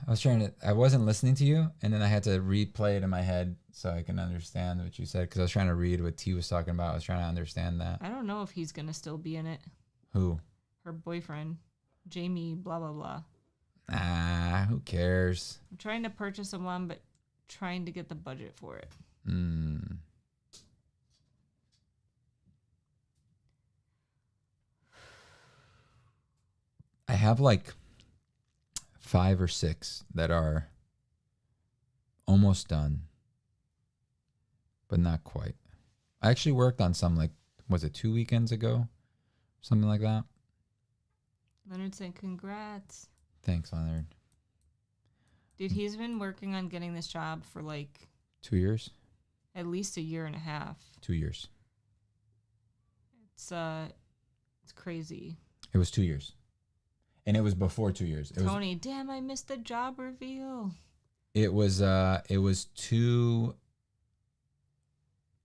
I wasn't listening to you, and then I had to replay it in my head so I can understand what you said, because I was trying to read what T was talking about. I was trying to understand that. I don't know if he's going to still be in it. Who? Her boyfriend, Jamie, blah, blah, blah. Ah, who cares? I'm trying to purchase one, but trying to get the budget for it. I have like 5 or 6 that are almost done, but not quite. I actually worked on some, like, was it 2 weekends ago? Something like that. Leonard said, congrats. Thanks, Leonard. Dude, he's been working on getting this job for like 2 years? at least a year and a half. 2 years. It's crazy. It was 2 years. And it was before 2 years. Tony, damn, I missed the job reveal. It was 2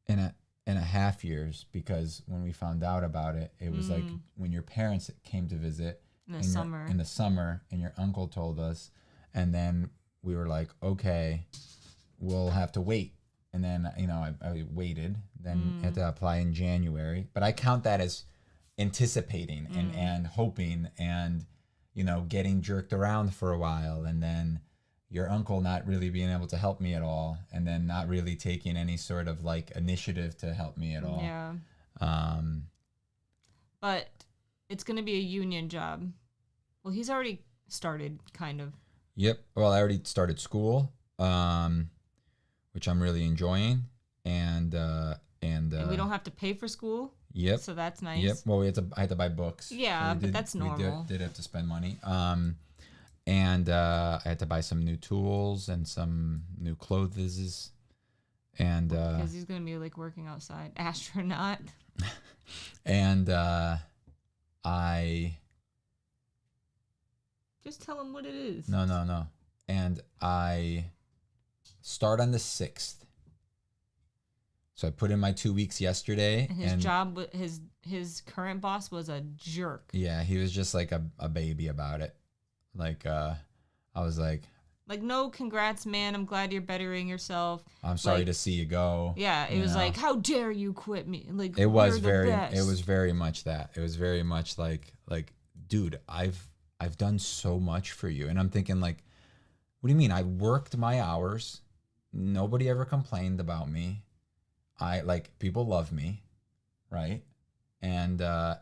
and a half years, because when we found out about it, it was like when your parents came to visit In the summer. in the summer, and your uncle told us, and then we were like, okay, we'll have to wait. And then, I waited, then had to apply in January. But I count that as anticipating and hoping and, getting jerked around for a while. And then your uncle not really being able to help me at all. And then not really taking any sort of like initiative to help me at all. Yeah. But it's going to be a union job. Well, he's already started, kind of. Yep. Well, I already started school, which I'm really enjoying, and we don't have to pay for school. Yep. So that's nice. Yep. Well, I had to buy books. Yeah, So but that's normal. We did have to spend money. And I had to buy some new tools and some new clothes, and because he's gonna be like working outside, astronaut. and I. Just tell him what it is. No. And I start on the 6th. So I put in my 2 weeks yesterday. And his job, his current boss was a jerk. Yeah, he was just like a baby about it. Like, I was like, no, congrats, man. I'm glad you're bettering yourself. I'm sorry to see you go. Yeah, it was like, how dare you quit me? Like, it was you're the best. It was very much that. It was very much like, dude, I've done so much for you. And I'm thinking, like, what do you mean? I worked my hours. Nobody ever complained about me. People love me, right? And I'm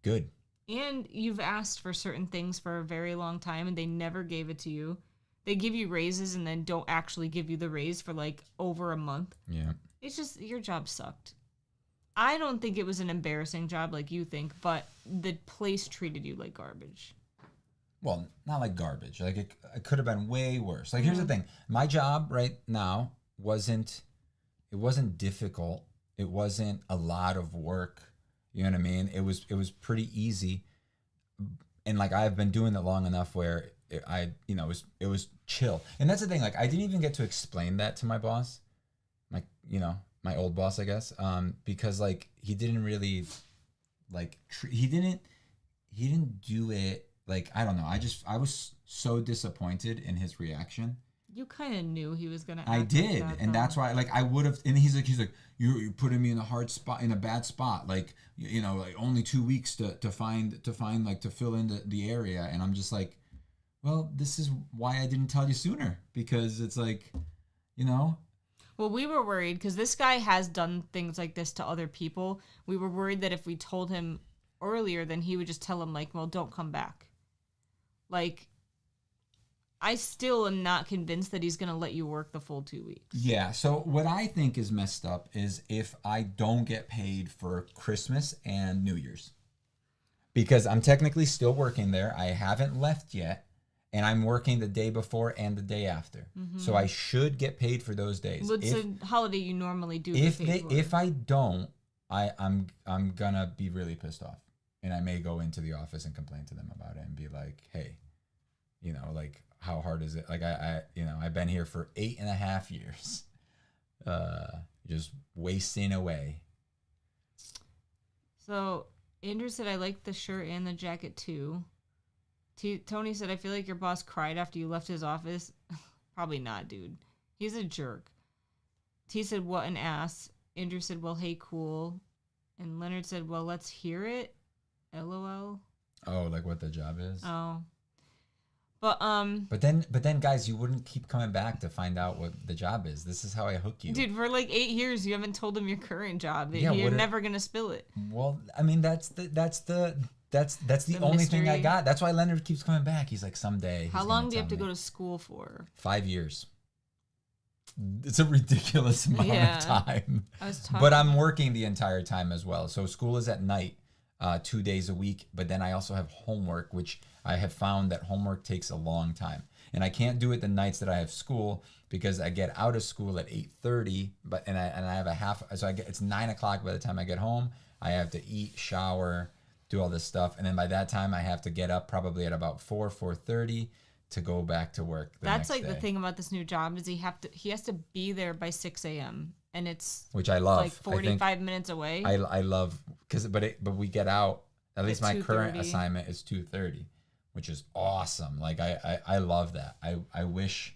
good. And you've asked for certain things for a very long time, and they never gave it to you. They give you raises and then don't actually give you the raise for like over a month. Yeah. It's just, your job sucked. I don't think it was an embarrassing job like you think, but the place treated you like garbage. Well, not like garbage. Like it could have been way worse. Like, here's the thing. My job right now wasn't difficult. It wasn't a lot of work. You know what I mean? It was pretty easy. And like, I've been doing it long enough where it was chill. And that's the thing. Like, I didn't even get to explain that to my boss, my old boss, I guess, because like he didn't really like he didn't do it. Like, I don't know. I was so disappointed in his reaction. You kind of knew he was gonna. I did, like that, and that's why. Like, I would have. And he's like, you're putting me in a hard spot, in a bad spot. Like, like only 2 weeks to find like to fill in the area, and I'm just like, well, this is why I didn't tell you sooner, because it's like, Well, we were worried because this guy has done things like this to other people. We were worried that if we told him earlier, then he would just tell him like, well, don't come back. Like, I still am not convinced that he's going to let you work the full 2 weeks. Yeah. So what I think is messed up is if I don't get paid for Christmas and New Year's, because I'm technically still working there. I haven't left yet, and I'm working the day before and the day after. So I should get paid for those days. What's a holiday you normally do? If I don't, I'm gonna be really pissed off, and I may go into the office and complain to them about it and be like, hey, like, how hard is it? Like I've been here for 8.5 years, just wasting away. So Andrew said, I like the shirt and the jacket too. Tony said, I feel like your boss cried after you left his office. Probably not, dude. He's a jerk. T said, what an ass. Andrew said, well, hey, cool. And Leonard said, well, let's hear it. LOL. Oh, like what the job is? Oh. But then guys, you wouldn't keep coming back to find out what the job is. This is how I hook you. Dude, for like 8 years you haven't told him your current job. You're never gonna spill it. Well, I mean that's the only thing I got. That's why Leonard keeps coming back. He's like, someday. How long do you have to go to school for? 5 years. It's a ridiculous amount of time. But I'm working the entire time as well. So school is at night, 2 days a week. But then I also have homework, which I have found that homework takes a long time. And I can't do it the nights that I have school because I get out of school at 8:30. And I have it's 9 o'clock by the time I get home. I have to eat, shower, do all this stuff. And then by that time I have to get up probably at about 4:30 to go back to work. That's like the thing about this new job is he has to be there by 6 a.m. and it's which I love. Like 45 minutes away. I love but we get out. At least my current assignment is 2:30, which is awesome. Like I love that. I wish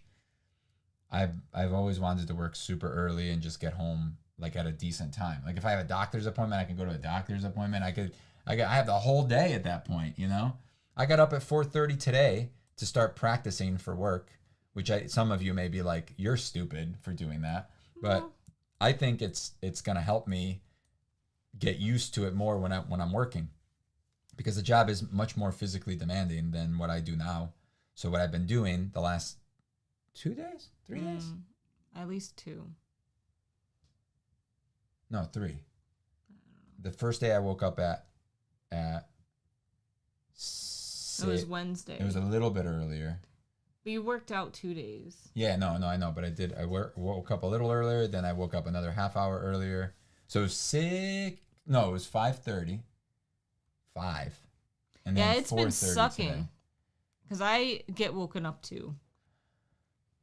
I've always wanted to work super early and just get home like at a decent time. Like if I have a doctor's appointment, I can go to a doctor's appointment. I have the whole day at that point, I got up at 4:30 today to start practicing for work, which some of you may be like, you're stupid for doing that. But I think it's going to help me get used to it more when I'm working, because the job is much more physically demanding than what I do now. So what I've been doing the last 2 days, 3 days, at least 2. No, 3. The first day I woke up at it was Wednesday. It was a little bit earlier. But you worked out 2 days. Yeah, no, I know, but I woke up a little earlier, then I woke up another half hour earlier. So it was it was 5:30. 5. And then it's been sucking. Today. Because I get woken up too.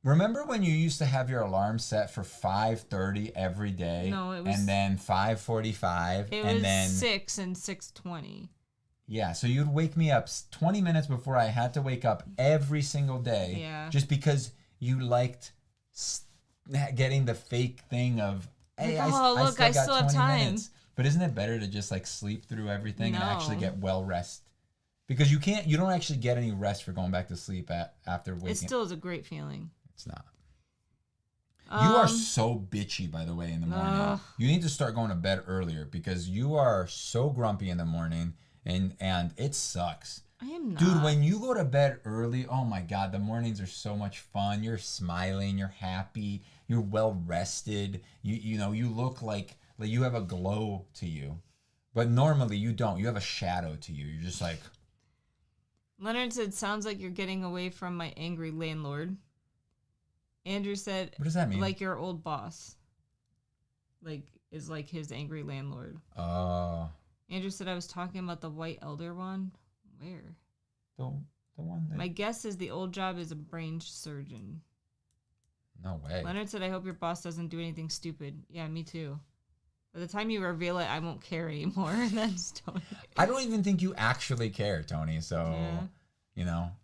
Remember when you used to have your alarm set for 5:30 every day? No, it was... And then 5:45. It was 6 and 6:20. Yeah, so you'd wake me up 20 minutes before I had to wake up every single day. Yeah. Just because you liked getting the fake thing of, hey, I still have time. Minutes. But isn't it better to just like sleep through everything and actually get well rest? Because you don't actually get any rest for going back to sleep after waking. It still is a great feeling. It's not. You are so bitchy, by the way, in the morning. You need to start going to bed earlier because you are so grumpy in the morning. And it sucks. I am not. Dude, when you go to bed early, oh my God, the mornings are so much fun. You're smiling, you're happy, you're well rested. You look like you have a glow to you. But normally you don't. You have a shadow to you. You're just like... Leonard said, sounds like you're getting away from my angry landlord. Andrew said, what does that mean? Like your old boss. Is like his angry landlord. Oh. Andrew said, I was talking about the white elder one. Where? The one that... My guess is the old job is a brain surgeon. No way. Leonard said, I hope your boss doesn't do anything stupid. Yeah, me too. By the time you reveal it, I won't care anymore. That's Tony. I don't even think you actually care, Tony. So,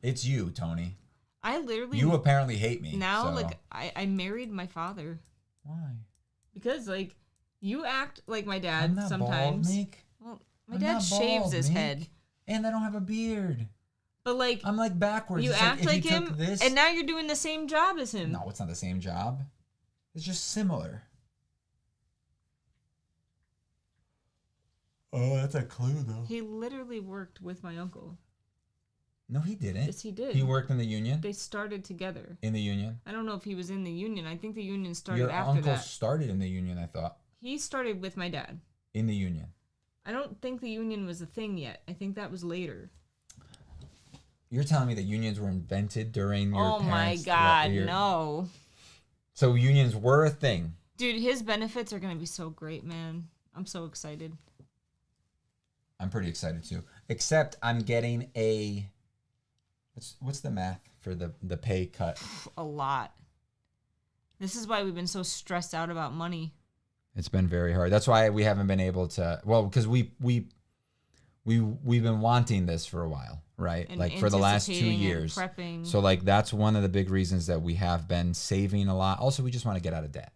it's you, Tony. I literally... You apparently hate me. Now, so. I married my father. Why? Because, you act like my dad I'm not sometimes. Bald, Meek. Well, my dad shaves his head. And I don't have a beard. But I'm backwards. You it's act like you him, and now you're doing the same job as him. No, it's not the same job. It's just similar. Oh, that's a clue, though. He literally worked with my uncle. No, he didn't. Yes, he did. He worked in the union? They started together. In the union? I don't know if he was in the union. I think the union started Your after uncle that. started in the union, I thought. He started with my dad. In the union. I don't think the union was a thing yet. I think that was later. You're telling me that unions were invented during your parents' my God, no. So unions were a thing. Dude, his benefits are going to be so great, man. I'm so excited. I'm pretty excited too. Except I'm getting a... What's the math for the pay cut? A lot. This is why we've been so stressed out about money. It's been very hard. That's why we haven't been able to... Well, because we've been wanting this for a while, right? And like for the last 2 anticipating and years. prepping. So like that's one of the big reasons that we have been saving a lot. Also, we just want to get out of debt.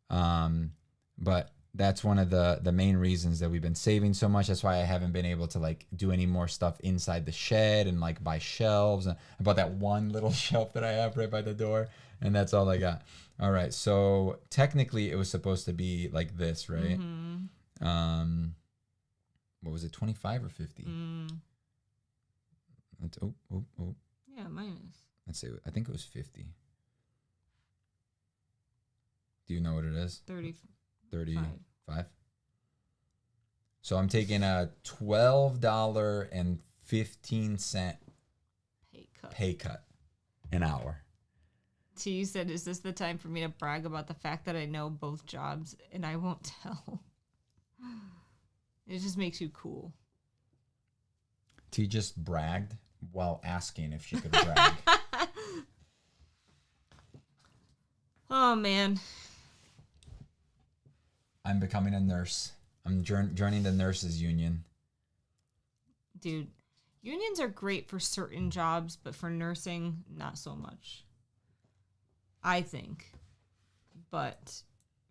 But that's one of the main reasons that we've been saving so much. That's why I haven't been able to like do any more stuff inside the shed and like buy shelves. And I bought that one little shelf that I have right by the door, and that's all I got. All right, so technically it was supposed to be like this, right? Mm-hmm. What was it, 25 or 50? Let's, Yeah, minus. let's see. I think it was 50. Do you know what it is? 35. So I'm taking a $12.15 pay cut an hour. T said, is this the time for me to brag about the fact that I know both jobs and I won't tell? It just makes you cool. T just bragged while asking if she could brag. Oh, man. I'm becoming a nurse. I'm joining the nurses union. Dude, unions are great for certain jobs, but for nursing, not so much. I think. But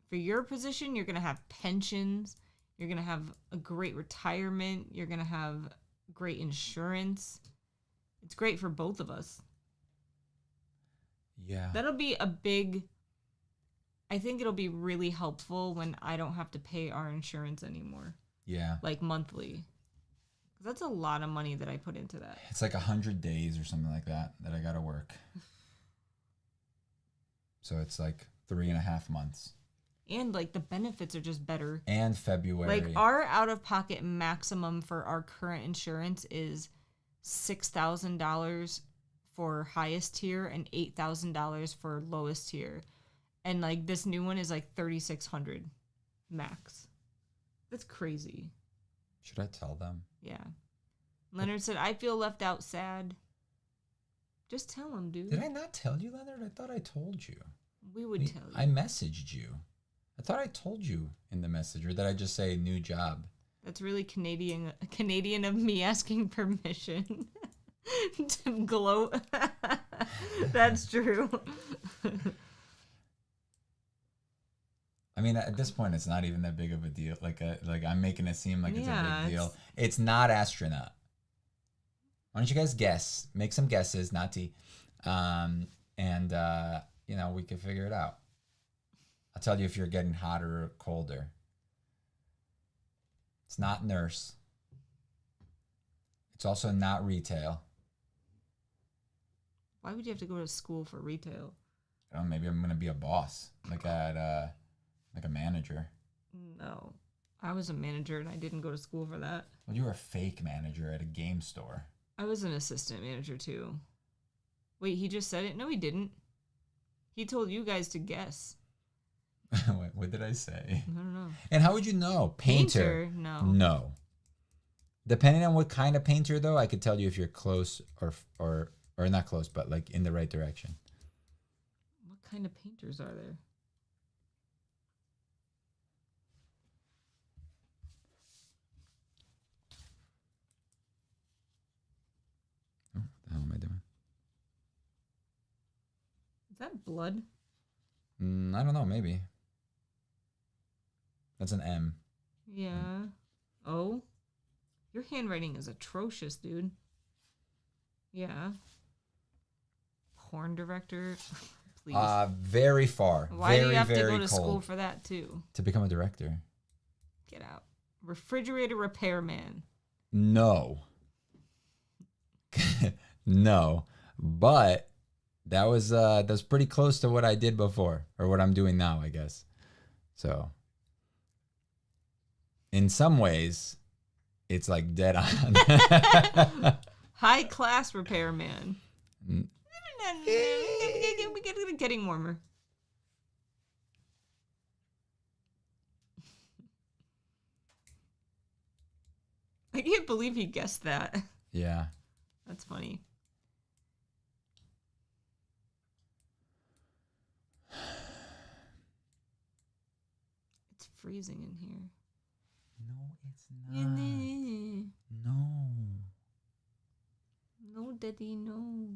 for your position, you're going to have pensions. You're going to have a great retirement. You're going to have great insurance. It's great for both of us. Yeah. That'll be I think it'll be really helpful when I don't have to pay our insurance anymore. Yeah. Like monthly. Because that's a lot of money that I put into that. It's like 100 days or something like that I got to work. So it's like 3.5 months. And like the benefits are just better. And February. Like our out-of-pocket maximum for our current insurance is $6,000 for highest tier and $8,000 for lowest tier. And like this new one is like $3,600 max. That's crazy. Should I tell them? Yeah. Leonard said, I feel left out sad. Just tell him, dude. Did I not tell you, Leonard? I thought I told you. We would tell you. I messaged you. I thought I told you in the message, or did I just say new job? That's really Canadian of me asking permission to gloat. That's true. I mean, at this point, it's not even that big of a deal. Like I'm making it seem like it's a big deal. It's... It's not astronaut. Why don't you guys guess? Make some guesses, not T. You know, we can figure it out. I'll tell you if you're getting hotter or colder. It's not nurse. It's also not retail. Why would you have to go to school for retail? I don't know, maybe I'm gonna be a boss, like a manager. No, I was a manager and I didn't go to school for that. Well, you were a fake manager at a game store. I was an assistant manager too. Wait, he just said it? No, he didn't. He told you guys to guess. What did I say? I don't know. And how would you know? Painter? No. No. Depending on what kind of painter, though, I could tell you if you're close or not close, but like in the right direction. What kind of painters are there? Oh, what the hell am I doing? Is that blood? I don't know. Maybe. That's an M. Yeah. Oh? Your handwriting is atrocious, dude. Yeah. Porn director? Please. Very far. Why very, do you have to very go to cold. school for that, too? To become a director. Get out. Refrigerator repairman. No. No, but that's pretty close to what I did before, or what I'm doing now, I guess. So in some ways, it's like dead on. High class repairman. Mm. Getting warmer. I can't believe he guessed that. Yeah. That's funny. It's freezing in here. No, it's not. No. No, Daddy, no.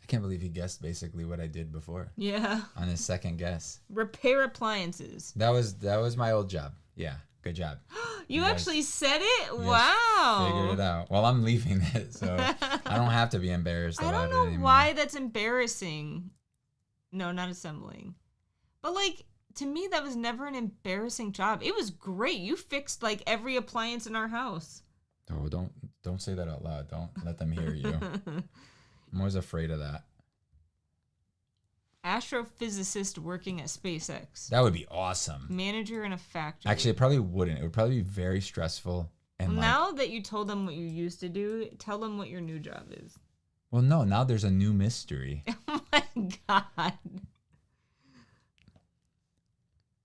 I can't believe he guessed basically what I did before Yeah. on his second guess. Repair appliances. That was my old job. Yeah, good job. You guys- actually said it? you guys Wow. Figured it out. Well, I'm leaving it, so I don't have to be embarrassed I about don't it know anymore. why that's embarrassing. No, not assembling. But like, to me, that was never an embarrassing job. It was great. You fixed like every appliance in our house. Oh, don't say that out loud. Don't let them hear you. I'm always afraid of that. Astrophysicist working at SpaceX. That would be awesome. Manager in a factory. Actually, it probably wouldn't. It would probably be very stressful. And like, Now that you told them what you used to do, tell them what your new job is. well, no, now there's a new mystery. Oh my god.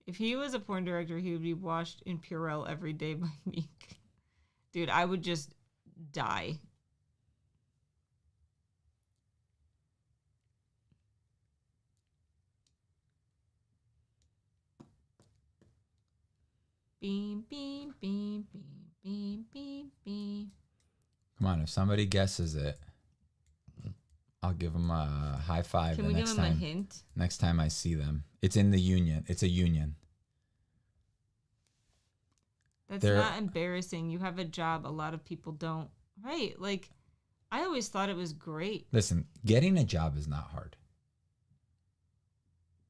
If he was a porn director, he would be washed in Purell every day by Meek. Dude, I would just die. Beam, beam, beam, beam, beam, beam, beam. Come on, if somebody guesses it, I'll give them a high five. Can the we give next him a time. hint? Next time I see them, it's in the union. It's a union. That's They're- not embarrassing. You have a job. A lot of people don't. Right. Like, I always thought it was great. Listen, getting a job is not hard.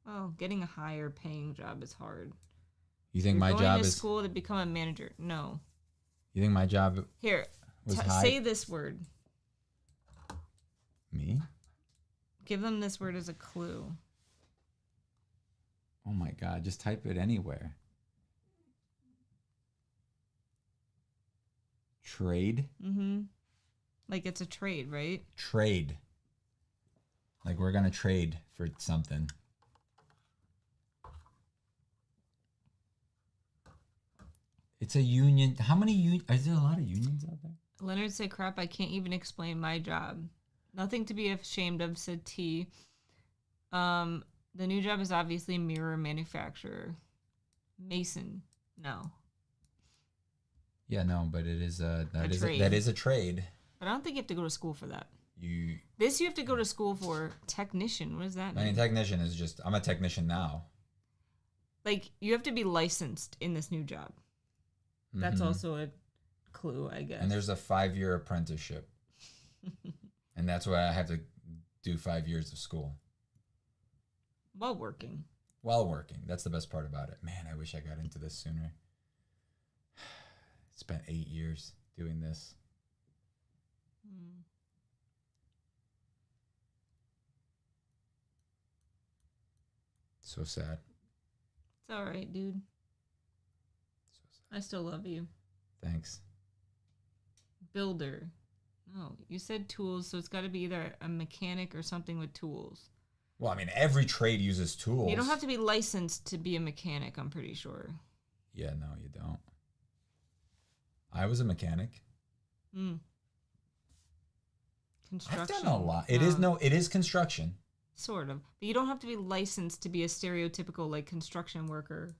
Well, getting a higher paying job is hard. You think You're my going job to is? school to become a manager. No. You think my job Here, was high? say this word. Me? Give them this word as a clue. Oh my God! Just type it anywhere. Trade. Mm-hmm. Like it's a trade, right? Trade. Like we're gonna trade for something. It's a union. How many is there a lot of unions out there? Leonard said, crap, I can't even explain my job. Nothing to be ashamed of, said T. The new job is obviously mirror manufacturer. Mason. No. Yeah, no, but it is that trade. is a trade. But I don't think you have to go to school for that. You This you have to go to school for. Technician. What does that I mean mean? technician is just I'm a technician now. Like, you have to be licensed in this new job. That's Mhm. also a clue, I guess. And there's a 5-year apprenticeship. And that's why I have to do 5 years of school While working. while working. That's the best part about it. Man, I wish I got into this sooner. Spent 8 years doing this. Hmm. So sad. It's all right, dude. So sad. I still love you. Thanks. Builder. No, you said tools, so it's got to be either a mechanic or something with tools. Well, I mean, every trade uses tools. You don't have to be licensed to be a mechanic, I'm pretty sure. Yeah, no, you don't. I was a mechanic. Mm. Construction. I've done a lot. It is construction. Sort of. But you don't have to be licensed to be a stereotypical, like, construction worker.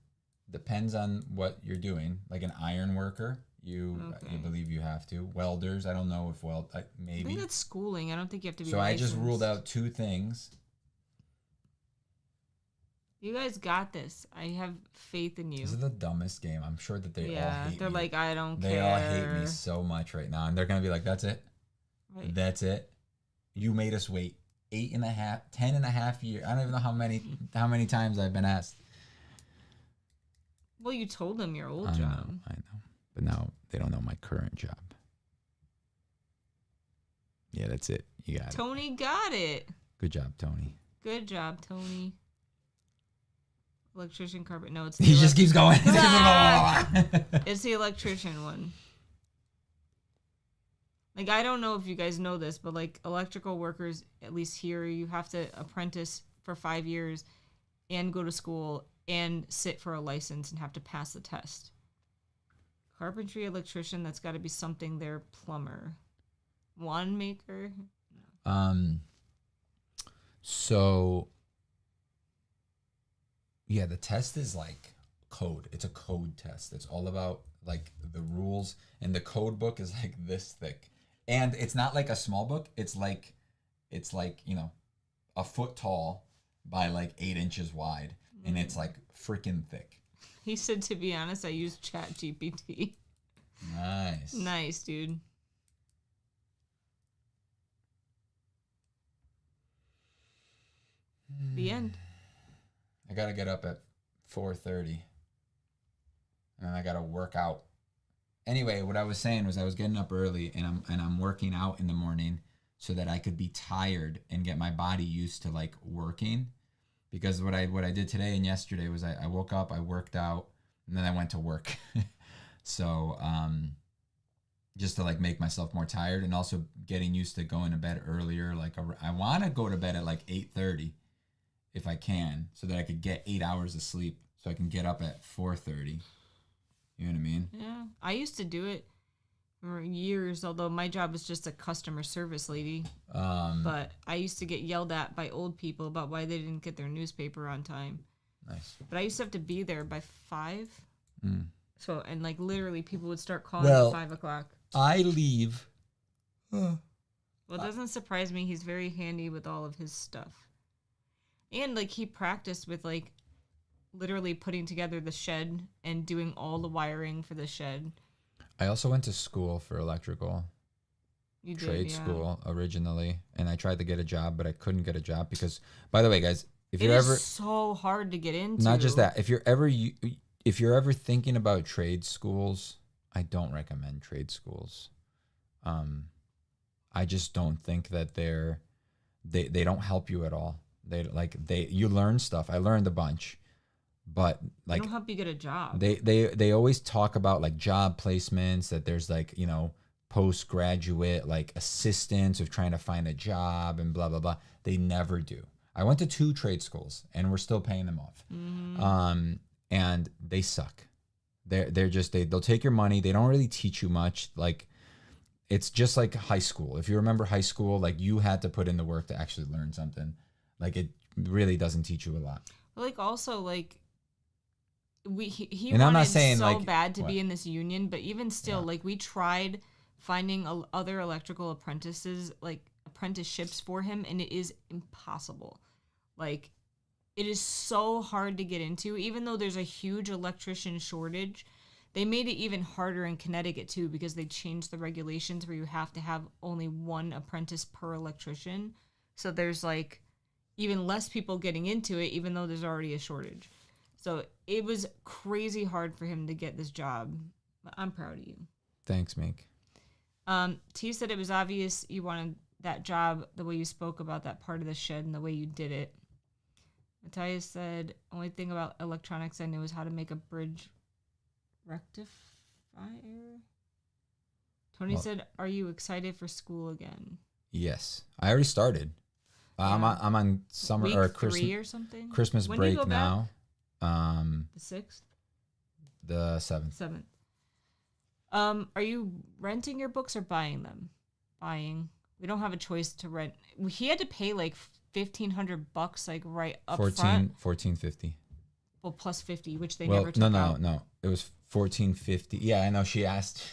Depends on what you're doing. Like an iron worker, you Okay. believe you have to. Welders, I don't know if I maybe. think that's schooling. I don't think you have to be So licensed. I just ruled out 2 things. You guys got this. I have faith in you. This is the dumbest game. I'm sure that they all hate they're me. like, I don't They care. all hate me so much right now, and they're gonna be like, "That's it. Right. That's it. You made us wait 10.5 years. I don't even know how many times I've been asked." Well, you told them your old I job. know, but now they don't know my current job. Yeah, that's it. You got it. Tony got it. Good job, Tony. Good job, Tony. Electrician, carpet. No, it's He just keeps going. It's the electrician one. Like, I don't know if you guys know this, but like electrical workers, at least here, you have to apprentice for 5 years and go to school and sit for a license and have to pass the test. Carpentry, electrician, that's got to be something there. Plumber, wand maker. So yeah, the test is like code. It's a code test. It's all about like the rules, and the code book is like this thick, and it's not like a small book. It's like you know, a foot tall by like 8 inches wide, and it's like freaking thick. He said, to be honest, I use ChatGPT. Nice. Nice, dude. The end. I gotta get up at 4:30, and I gotta work out. Anyway, what I was saying was I was getting up early, and I'm working out in the morning so that I could be tired and get my body used to like working. Because what I did today and yesterday was I woke up, I worked out, and then I went to work. So just to like make myself more tired, and also getting used to going to bed earlier. Like I want to go to bed at like 8:30 if I can, so that I could get 8 hours of sleep, so I can get up at 4:30. You know what I mean? Yeah, I used to do it for years, although my job was just a customer service lady. But I used to get yelled at by old people about why they didn't get their newspaper on time. Nice. But I used to have to be there by 5. Mm. So, and like literally people would start calling Well, at 5 o'clock. I leave. Well, it doesn't surprise me. He's very handy with all of his stuff. And like he practiced with like literally putting together the shed and doing all the wiring for the shed. I also went to school for electrical. You did, Trade yeah. school originally, and I tried to get a job, but I couldn't get a job because, by the way, guys, if It you're is ever so hard to get into. not just that, if you're ever thinking about trade schools, I don't recommend trade schools. I just don't think that they don't help you at all. You learn stuff. I learned a bunch, but like They don't help you get a job. they always talk about like job placements, that there's like, you know, postgraduate like assistance of trying to find a job and blah blah blah. They never do. I went to 2 trade schools and we're still paying them off. Mm-hmm. And they suck. They'll take your money. They don't really teach you much. Like, it's just like high school. If you remember high school, like you had to put in the work to actually learn something. Like, it really doesn't teach you a lot. Like also like he And wanted I'm not saying, so like, bad to what? be in this union, but even still, like we tried finding other electrical apprenticeships for him, and it is impossible. Like, it is so hard to get into, even though there's a huge electrician shortage. They made it even harder in Connecticut too, because they changed the regulations where you have to have only 1 apprentice per electrician. So there's like even less people getting into it, even though there's already a shortage. So it was crazy hard for him to get this job. But I'm proud of you. Thanks, Meek. T said it was obvious you wanted that job, the way you spoke about that part of the shed and the way you did it. Matthias said, only thing about electronics I knew is how to make a bridge rectifier. Tony said, are you excited for school again? Yes, I already started. I'm on summer Week or 3 or something. Christmas When do you break go back? now. The 6th? The 7th. 7th. Are you renting your books or buying them? Buying. We don't have a choice to rent. He had to pay like $1,500 like right up front. $14.50. Well, plus 50, which they never took out. No. It was $14.50. Yeah, I know. She asked.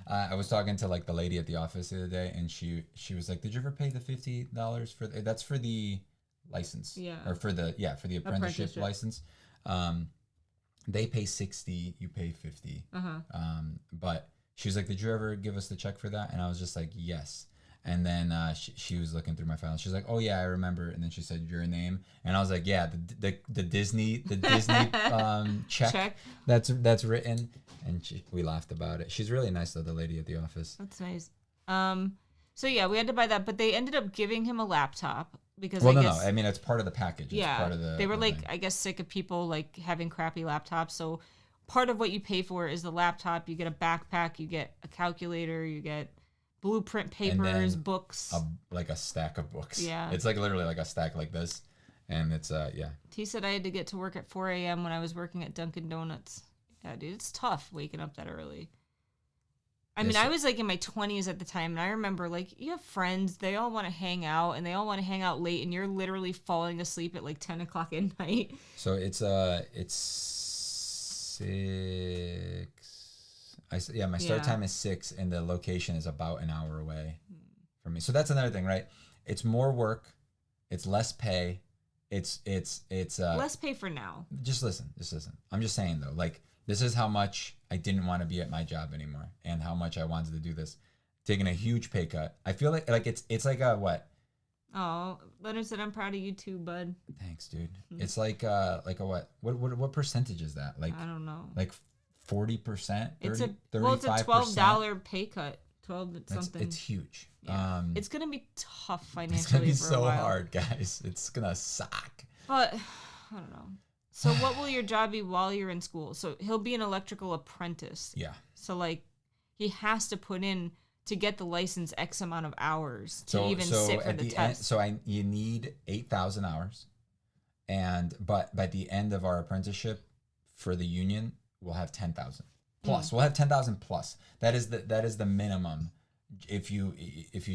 I was talking to like the lady at the office the other day, and she was like, "Did you ever pay the $50 for that's for the license? Yeah. Or for the apprenticeship license? They pay $60, you pay $50. But she was like, "Did you ever give us the check for that?" And I was just like, "Yes." And then she was looking through my file. She's like, "Oh yeah, I remember." And then she said your name, and I was like, "Yeah, the Disney check that's written." And we laughed about it. She's really nice though, the lady at the office. That's nice. So yeah, we had to buy that, but they ended up giving him a laptop because Well, I no, guess, no. I mean, it's part of the package. It's yeah, part of the. they were the like, thing. I guess, sick of people like having crappy laptops. So part of what you pay for is the laptop. You get a backpack, you get a calculator, you get blueprint papers, then books. Like a stack of books. Yeah. It's like literally like a stack like this, and it's yeah. He said I had to get to work at 4 a.m. when I was working at Dunkin' Donuts. Yeah, dude, it's tough waking up that early. I mean, Yes, I was like in my 20s at the time, and I remember like you have friends, they all want to hang out, and they all want to hang out late, and you're literally falling asleep at like 10 o'clock at night. So it's 6. Yeah, my start time is 6, and the location is about an hour away from me. So that's another thing, right? It's more work, it's less pay, it's Less pay for now. just listen. I'm just saying though, like this is how much I didn't want to be at my job anymore, and how much I wanted to do this. Taking a huge pay cut. I feel like it's like a what? Oh, Leonard said I'm proud of you too, bud. Thanks, dude. It's like a what? What percentage is that? Like I don't know. like 40%? It's a 35%? $12 pay cut. 12 something. It's huge. Yeah. It's gonna be tough financially. It's gonna be for a so while. hard, guys. It's gonna suck. But I don't know. So what will your job be while you're in school? So he'll be an electrical apprentice. Yeah. So like he has to put in to get the license X amount of hours to even sit for at the test. test. You need 8,000 hours, but by the end of our apprenticeship for the union, we'll have 10,000 plus. We'll have 10,000 plus. That is the minimum if you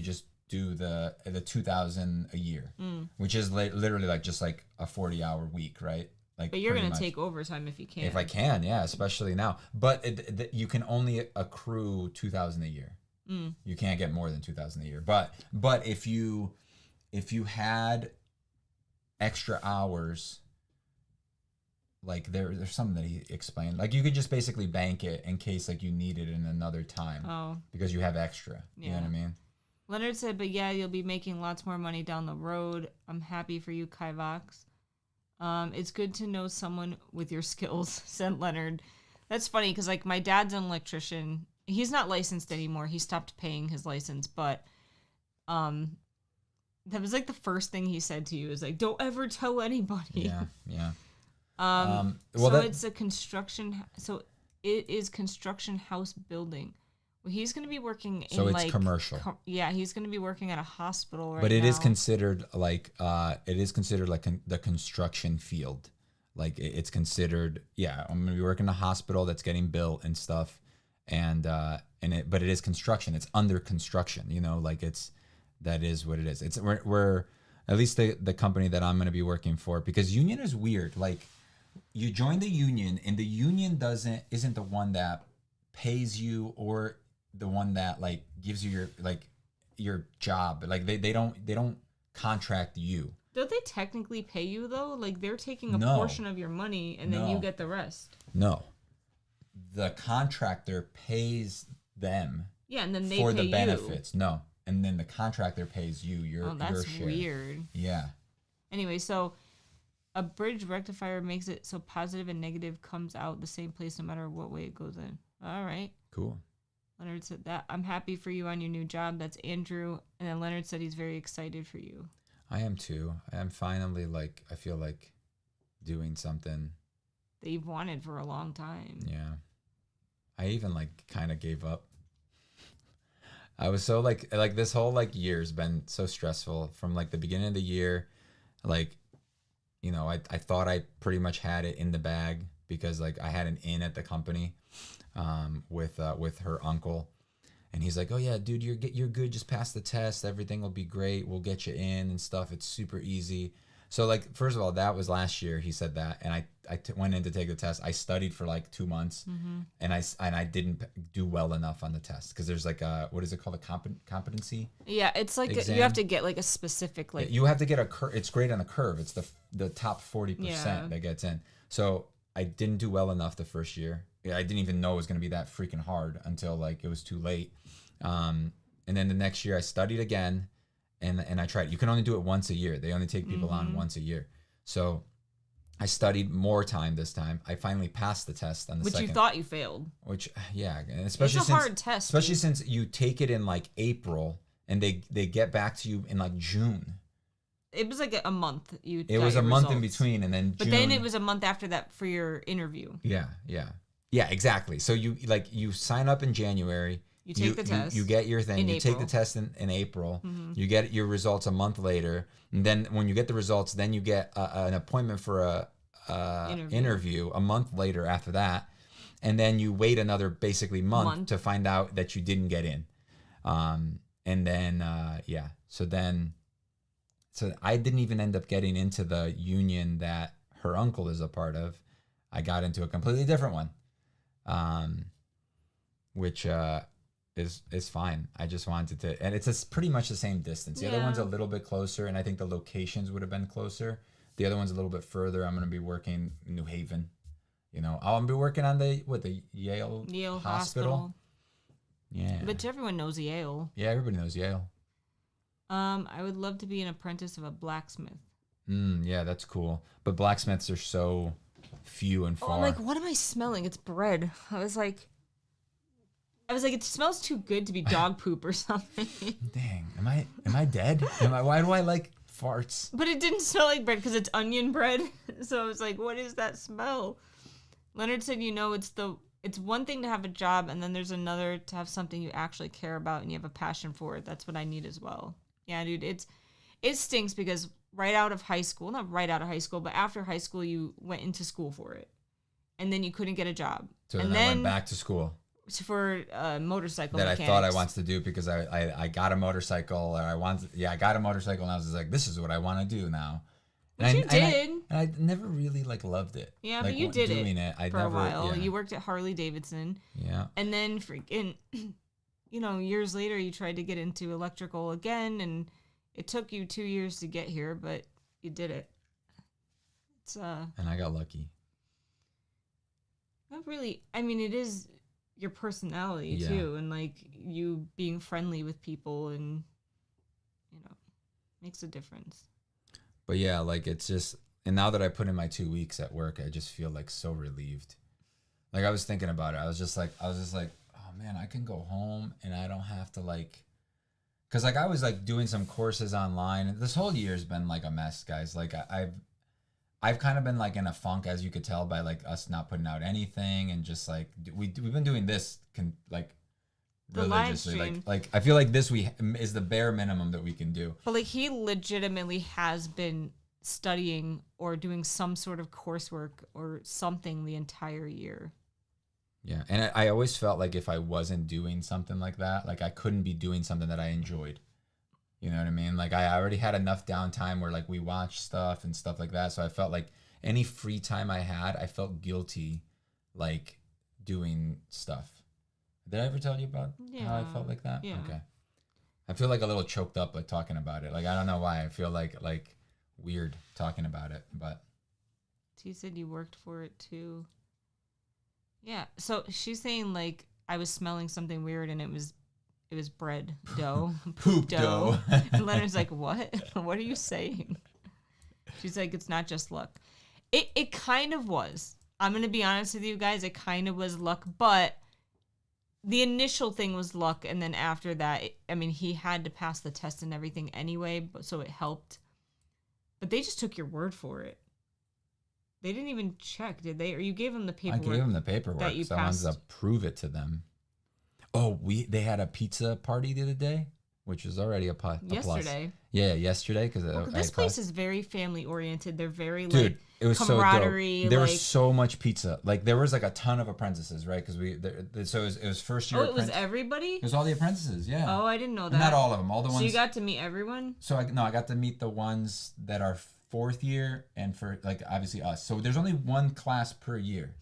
just do the 2,000 a year, which is literally like just like a 40-hour week, right? Like, But you're pretty going to much. take overtime if you can. If I can, yeah, especially now. But you can only accrue 2,000 a year. You can't get more than 2,000 a year. But if you had extra hours, like there's something that he explained, like you could just basically bank it in case like you need it in another time. Oh. Because you have extra. You know what I mean? Leonard said, but yeah, you'll be making lots more money down the road. I'm happy for you, Kivox. It's good to know someone with your skills, said Leonard. That's funny because like my dad's an electrician. He's not licensed anymore. He stopped paying his license, but that was like the first thing he said to you is like, don't ever tell anybody. Yeah. It's a construction. So it is construction house building. Well, he's going to be working in So it's commercial. He's going to be working at a hospital right now. But it is considered like the construction field. Like it's considered, yeah, I'm gonna be working in a hospital that's getting built and stuff, but it is construction. It's under construction, you know, like that is what it is. It's we're at least the company that I'm gonna be working for, because union is weird. Like you join the union and the union isn't the one that pays you or the one that like gives you your job. Like they don't contract you. Don't they technically pay you though? Like they're taking a No. portion of your money and then you get the rest. No. The contractor pays them. Yeah, and then they for pay the benefits. No. And then the contractor pays you your that's share. weird. Yeah. Anyway, so a bridge rectifier makes it so positive and negative comes out the same place no matter what way it goes in. All right. Cool. Leonard said that. I'm happy for you on your new job. That's Andrew. And then Leonard said he's very excited for you. I am too. I am finally I feel like doing something that you've wanted for a long time. Yeah. I even kind of gave up. I was so like this whole year's been so stressful from the beginning of the year. You know, I thought I pretty much had it in the bag because I had an in at the company with her uncle. And he's like, oh yeah, dude, you're good. Just pass the test. Everything will be great. We'll get you in and stuff. It's super easy. So first of all, that was last year. He said that, and I went in to take the test. I studied for 2 months, and I didn't do well enough on the test because there's what is it called, a competency? Yeah, it's exam. You have to get a specific You have to get a curve. It's great on a curve. It's the top 40% that gets in. So I didn't do well enough the first year. I didn't even know it was going to be that freaking hard until it was too late. And then the next year I studied again and I tried. You can only do it once a year. They only take people on once a year. So I studied more time this time. I finally passed the test on the second. Which you thought you failed. Which, yeah. And especially it's a hard test. Especially since you take it in April and they get back to you in like June. It was like a month. It was a month in between, and then but then it was a month after that for your interview. Yeah, exactly. So you sign up in January. You take the test. You get your thing. You April. take the test in April. Mm-hmm. You get your results a month later, and then when you get the results, then you get an appointment for a interview a month later after that, and then you wait another basically month to find out that you didn't get in, and then So I didn't even end up getting into the union that her uncle is a part of. I got into a completely different one, which is fine. I just wanted to, and it's pretty much the same distance. The other one's a little bit closer, and I think the locations would have been closer. The other one's a little bit further. I'm going to be working in New Haven. You know, I'll be working on the Yale Hospital. Yeah. But everyone knows Yale. Yeah, everybody knows Yale. I would love to be an apprentice of a blacksmith. Yeah, that's cool. But blacksmiths are so few and far. I'm like, what am I smelling? It's bread. I was like, it smells too good to be dog poop or something. Dang, am I dead? Why do I like farts? But it didn't smell like bread because it's onion bread. So I was like, what is that smell? Leonard said, it's one thing to have a job, and then there's another to have something you actually care about and you have a passion for it. That's what I need as well. Yeah, dude, it stinks because not right out of high school, but after high school, you went into school for it. And then you couldn't get a job. So then I went back to school. For motorcycle that mechanics. I thought I wanted to do because I got a motorcycle, or I got a motorcycle, and I was just like, this is what I want to do now. But you did. And I never really loved it. Yeah, like, but you did doing it I for never, a while. Yeah. You worked at Harley Davidson. Yeah. And then freaking, years later, you tried to get into electrical again, and it took you 2 years to get here, but you did it. And I got lucky. Not really. I mean, it is your personality too, and like you being friendly with people, and makes a difference. But yeah, like it's just, and now that I put in my 2 weeks at work, I just feel like so relieved. Like I was thinking about it. I was just like, oh man, I can go home and I don't have to cause like I was like doing some courses online. This whole year's been like a mess, guys. Like I've kind of been like in a funk, as you could tell by like us not putting out anything, and just like we've been doing this religiously. Like I feel like this is the bare minimum that we can do. But like he legitimately has been studying or doing some sort of coursework or something the entire year. Yeah, and I always felt like if I wasn't doing something like that, like I couldn't be doing something that I enjoyed. You know what I mean? Like I already had enough downtime where like we watched stuff and stuff like that. So I felt like any free time I had, I felt guilty like doing stuff. Did I ever tell you about how I felt like that? Yeah. Okay. I feel like a little choked up like talking about it. Like I don't know why. I feel like weird talking about it, but She said you worked for it too. Yeah. So she's saying like I was smelling something weird and it was bread dough. poop dough. And Leonard's like, what? What are you saying? She's like, it's not just luck. It kind of was. I'm going to be honest with you guys. It kind of was luck, but the initial thing was luck. And then after that, he had to pass the test and everything anyway, so it helped. But they just took your word for it. They didn't even check, did they? Or you gave them the paperwork? I gave them the paperwork. That you so I wanted to prove it to them. Oh, they had a pizza party the other day, which is already a plus. Yesterday. Yeah, yesterday. Because this place is very family oriented. They're very Dude, it was camaraderie. So dope. There was so much pizza. Like there was like a ton of apprentices, right? Because it was first year. Oh, it was everybody. It was all the apprentices. Yeah. Oh, I didn't know that. Not all of them. All the ones. So you got to meet everyone. So I got to meet the ones that are fourth year and for like obviously us. So there's only one class per year,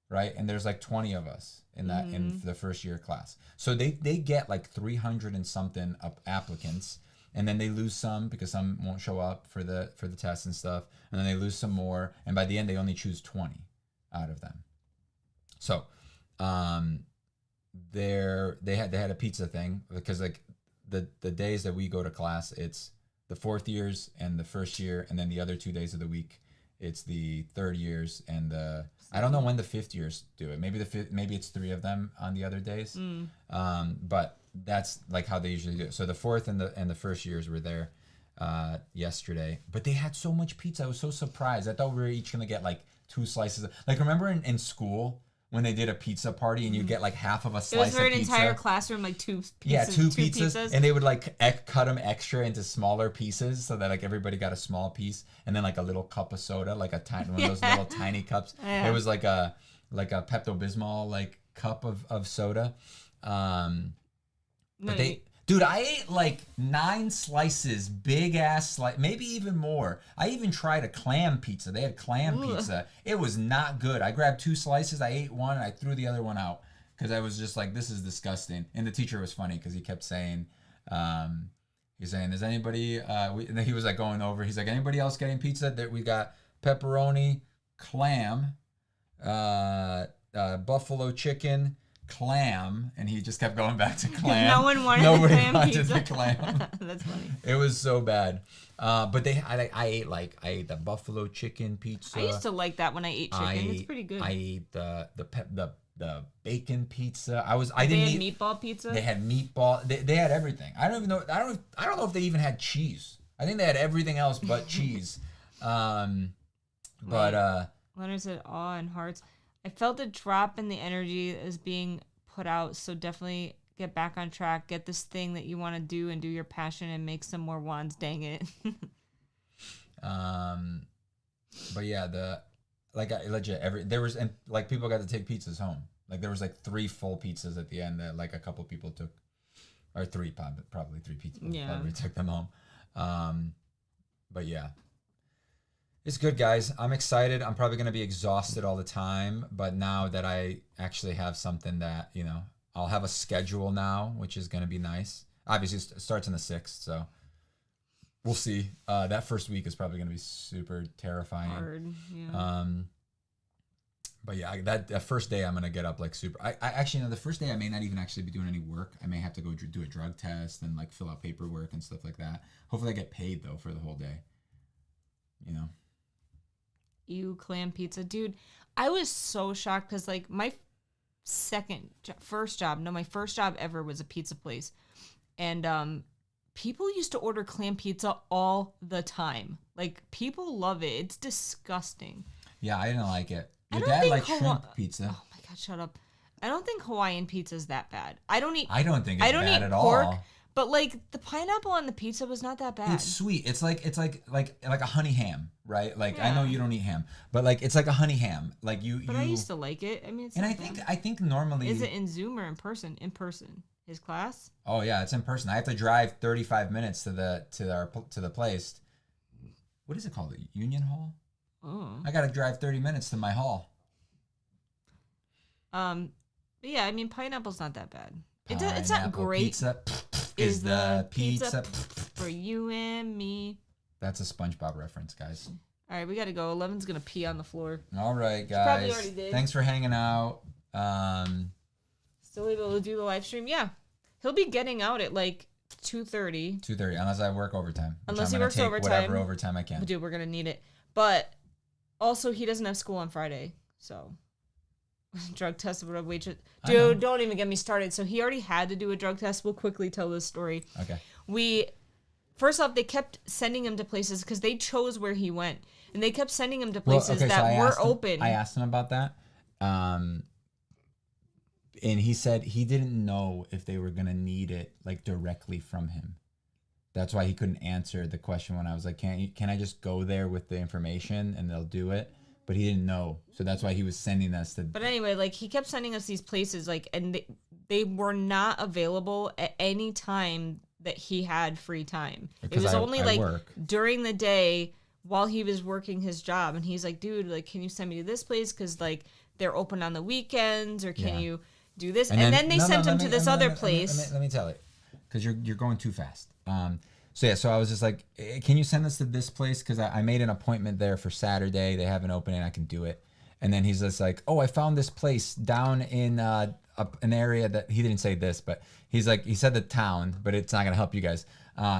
right? And there's like 20 of us in that in the first year class. So they get like 300 and something applicants, and then they lose some because some won't show up for the tests and stuff, and then they lose some more, and by the end they only choose 20 out of them. So they had a pizza thing because like the days that we go to class, it's the fourth years and the first year, and then the other 2 days of the week it's the third years and I don't know when the fifth years do it. Maybe it's 3 of them on the other days. But that's like how they usually do it. So the fourth and the first years were there yesterday, but they had so much pizza. I was so surprised. I thought we were each gonna get like 2 slices. Like remember in school when they did a pizza party and you get like half of a slice of pizza? It was for an entire classroom, like 2 pieces. Yeah, 2 pizzas. And they would like cut them extra into smaller pieces so that like everybody got a small piece, and then like a little cup of soda, like a tiny one of those little tiny cups. Yeah. It was like a Pepto-Bismol like cup of soda. But dude, I ate like 9 slices, big ass slice, maybe even more. I even tried a clam pizza. They had clam pizza. It was not good. I grabbed 2 slices, I ate one, and I threw the other one out because I was just like, this is disgusting. And the teacher was funny because he kept saying, he's saying, "Does anybody?" And he was like going over. He's like, "Anybody else getting pizza?" That we got pepperoni, clam, buffalo chicken, clam, and he just kept going back to clam. No one wanted Nobody the clam wanted pizza. the clam. That's funny. It was so bad. But I ate the buffalo chicken pizza. I used to like that when I ate chicken. It's pretty good. I ate the bacon pizza. They had meatball pizza. They had meatball. They had everything. I don't even know. I don't know if they even had cheese. I think they had everything else but cheese. But Leonard said awe and hearts. I felt a drop in the energy that is being put out, so definitely get back on track. Get this thing that you want to do and do your passion and make some more wands. Dang it. But yeah, there was, and like people got to take pizzas home. Like there was like 3 full pizzas at the end that like a couple people took, or 3 probably 3 pizzas. Yeah, probably took them home. But yeah. It's good, guys. I'm excited. I'm probably going to be exhausted all the time. But now that I actually have something that, I'll have a schedule now, which is going to be nice. Obviously, it starts on the 6th, so we'll see. That first week is probably going to be super terrifying. Hard, yeah. But yeah, that first day I'm going to get up like super. I actually, the first day I may not even actually be doing any work. I may have to go do a drug test and like fill out paperwork and stuff like that. Hopefully I get paid, though, for the whole day. Ew, clam pizza. Dude, I was so shocked because like my first job ever was a pizza place. And people used to order clam pizza all the time. Like people love it. It's disgusting. Yeah, I didn't like it. Your dad likes shrimp pizza. Oh my God, shut up. I don't think Hawaiian pizza is that bad. I don't think it's bad at pork, all. But like the pineapple on the pizza was not that bad. It's sweet. It's like a honey ham, right? Like I know you don't eat ham, but like it's like a honey ham. Like But I used to like it. I mean, it's and I think normally is it in Zoom or in person? In person. His class? Oh yeah, it's in person. I have to drive 35 minutes to the place. What is it called? The Union Hall? Oh. I got to drive 30 minutes to my hall. But yeah, I mean pineapple's not that bad. It's not great. Pizza is the pizza for you and me. That's a SpongeBob reference, guys. All right, we got to go. 11's going to pee on the floor. All right, guys. Probably already did. Thanks for hanging out. Still able to do the live stream? Yeah. He'll be getting out at like 2:30. 2:30, unless I work overtime. Unless he works overtime. Whatever overtime I can. Dude, we're going to need it. But also, he doesn't have school on Friday, so... drug test would have waited. Dude, don't even get me started. So he already had to do a drug test. We'll quickly tell this story. Okay. First off, they kept sending him to places because they chose where he went, and they kept sending him to places that were open. I asked him about that, and he said he didn't know if they were gonna need it like directly from him. That's why he couldn't answer the question when I was like, "Can I just go there with the information and they'll do it?" But he didn't know, so that's why he was sending us to. But anyway, like he kept sending us these places, like, and they were not available at any time that he had free time. It was only like during the day while he was working his job, and he's like, "Dude, like, can you send me to this place? Because like they're open on the weekends, or can you do this?" And then they sent him to this other place. Let me tell it, because you're going too fast. So I was just like, can you send us to this place? Because I made an appointment there for Saturday. They have an opening. I can do it. And then he's just like, oh, I found this place down in an area that he didn't say this, but he's like, he said the town, but it's not going to help you guys.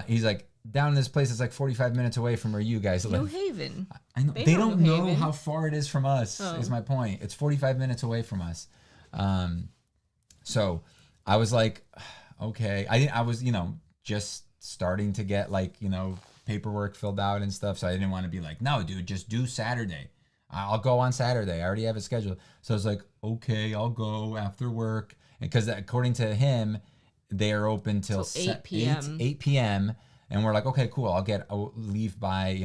He's like, down in this place is like 45 minutes away from where you guys live. New Haven. I know. They don't know how far it is from us, is my point. It's 45 minutes away from us. So I was like, okay. I was, just starting to get like, paperwork filled out and stuff. So I didn't want to be like, no, dude, just do Saturday. I'll go on Saturday. I already have it scheduled. So I was like, okay, I'll go after work. Because according to him, they are open till 8 p.m. 8 p.m. And we're like, okay, cool. I'll leave by,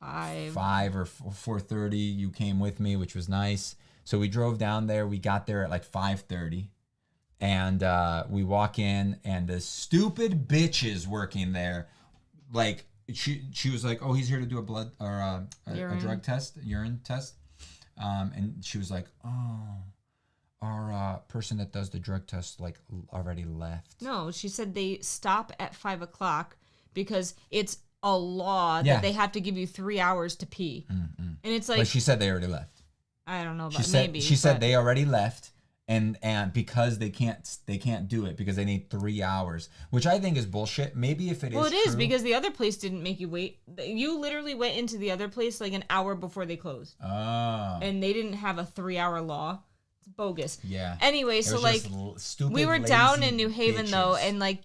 5 or 4:30. You came with me, which was nice. So we drove down there. We got there at like 5:30. And we walk in, and the stupid bitches working there, like, she was like, oh, he's here to do a blood or a drug test, urine test. And she was like, oh, our person that does the drug test like already left. No, she said they stop at 5 o'clock because it's a law that they have to give you 3 hours to pee. And it's like, But she said they already left. I don't know about She said they already left. And because they can't do it because they need 3 hours, which I think is bullshit. Maybe if it is well, it is true, because the other place didn't make you wait. You literally went into the other place like an hour before they closed. Oh. And they didn't have a 3-hour law. It's bogus. Yeah. Anyway, so like stupid, we were down in lazy New Haven bitches. though, and like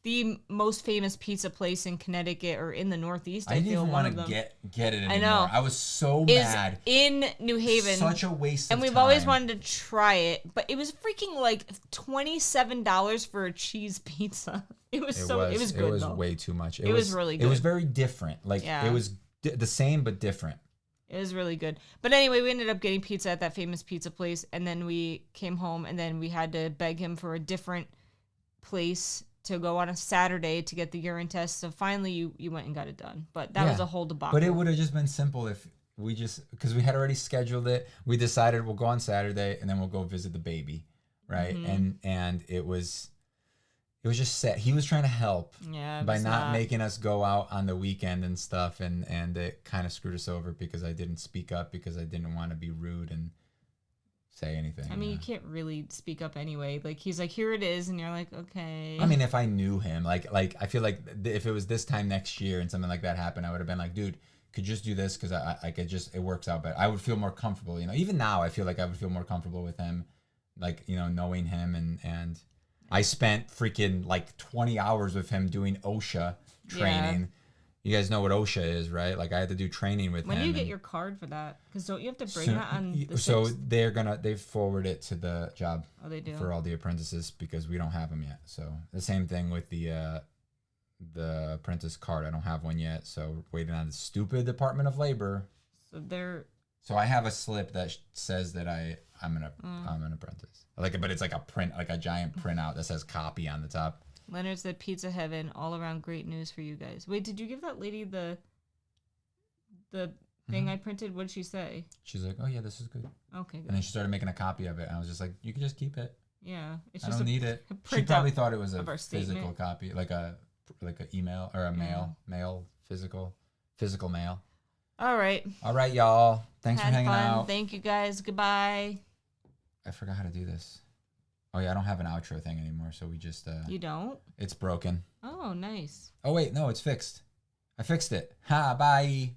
the most famous pizza place in Connecticut or in the Northeast. I didn't even want to get it anymore. I know. I was so Is mad. in New Haven. Such a waste of and we've time. always wanted to try it, but it was freaking like $27 for a cheese pizza. It was good. It was though. way too much. It was really good. It was very different. Like it was the same but different. It was really good. But anyway, we ended up getting pizza at that famous pizza place, and then we came home, and then we had to beg him for a different place to go on a Saturday to get the urine test. So finally you went and got it done. But that was a whole debacle. But it would have just been simple if we because we had already scheduled it. We decided we'll go on Saturday and then we'll go visit the baby. Right. Mm-hmm. And it was just set. He was trying to help by not making us go out on the weekend and stuff. And it kind of screwed us over because I didn't speak up because I didn't want to be rude and say anything. I mean, you can't really speak up anyway. Like, he's like, here it is, and you're like, okay. I mean, if I knew him, like I feel like if it was this time next year and something like that happened, I would have been like, dude, could you just do this because I could just, it works out better. I would feel more comfortable, Even now, I feel like I would feel more comfortable with him, like, knowing him, and I spent freaking like 20 hours with him doing OSHA training. Yeah. You guys know what OSHA is, right? Like I had to do training with him. When do you get your card for that? Because don't you have to bring that on the 6th? So they forward it to the job. Oh, they do? For all the apprentices because we don't have them yet. So the same thing with the apprentice card. I don't have one yet. So waiting on the stupid Department of Labor. So I have a slip that says that I'm an apprentice. But it's like a giant printout that says copy on the top. Leonard said, Pizza Heaven, all around great news for you guys. Wait, did you give that lady the thing I printed? What did she say? She's like, oh yeah, this is good. Okay, good. And then she started making a copy of it. And I was just like, you can just keep it. Yeah. I don't need it. She probably thought it was a physical copy, like a email or a mail, physical mail. All right, y'all. Thanks for hanging fun. out. Thank you guys. Goodbye. I forgot how to do this. Oh yeah, I don't have an outro thing anymore, so we just You don't? It's broken. Oh, nice. Oh wait, no, it's fixed. I fixed it. Ha, bye.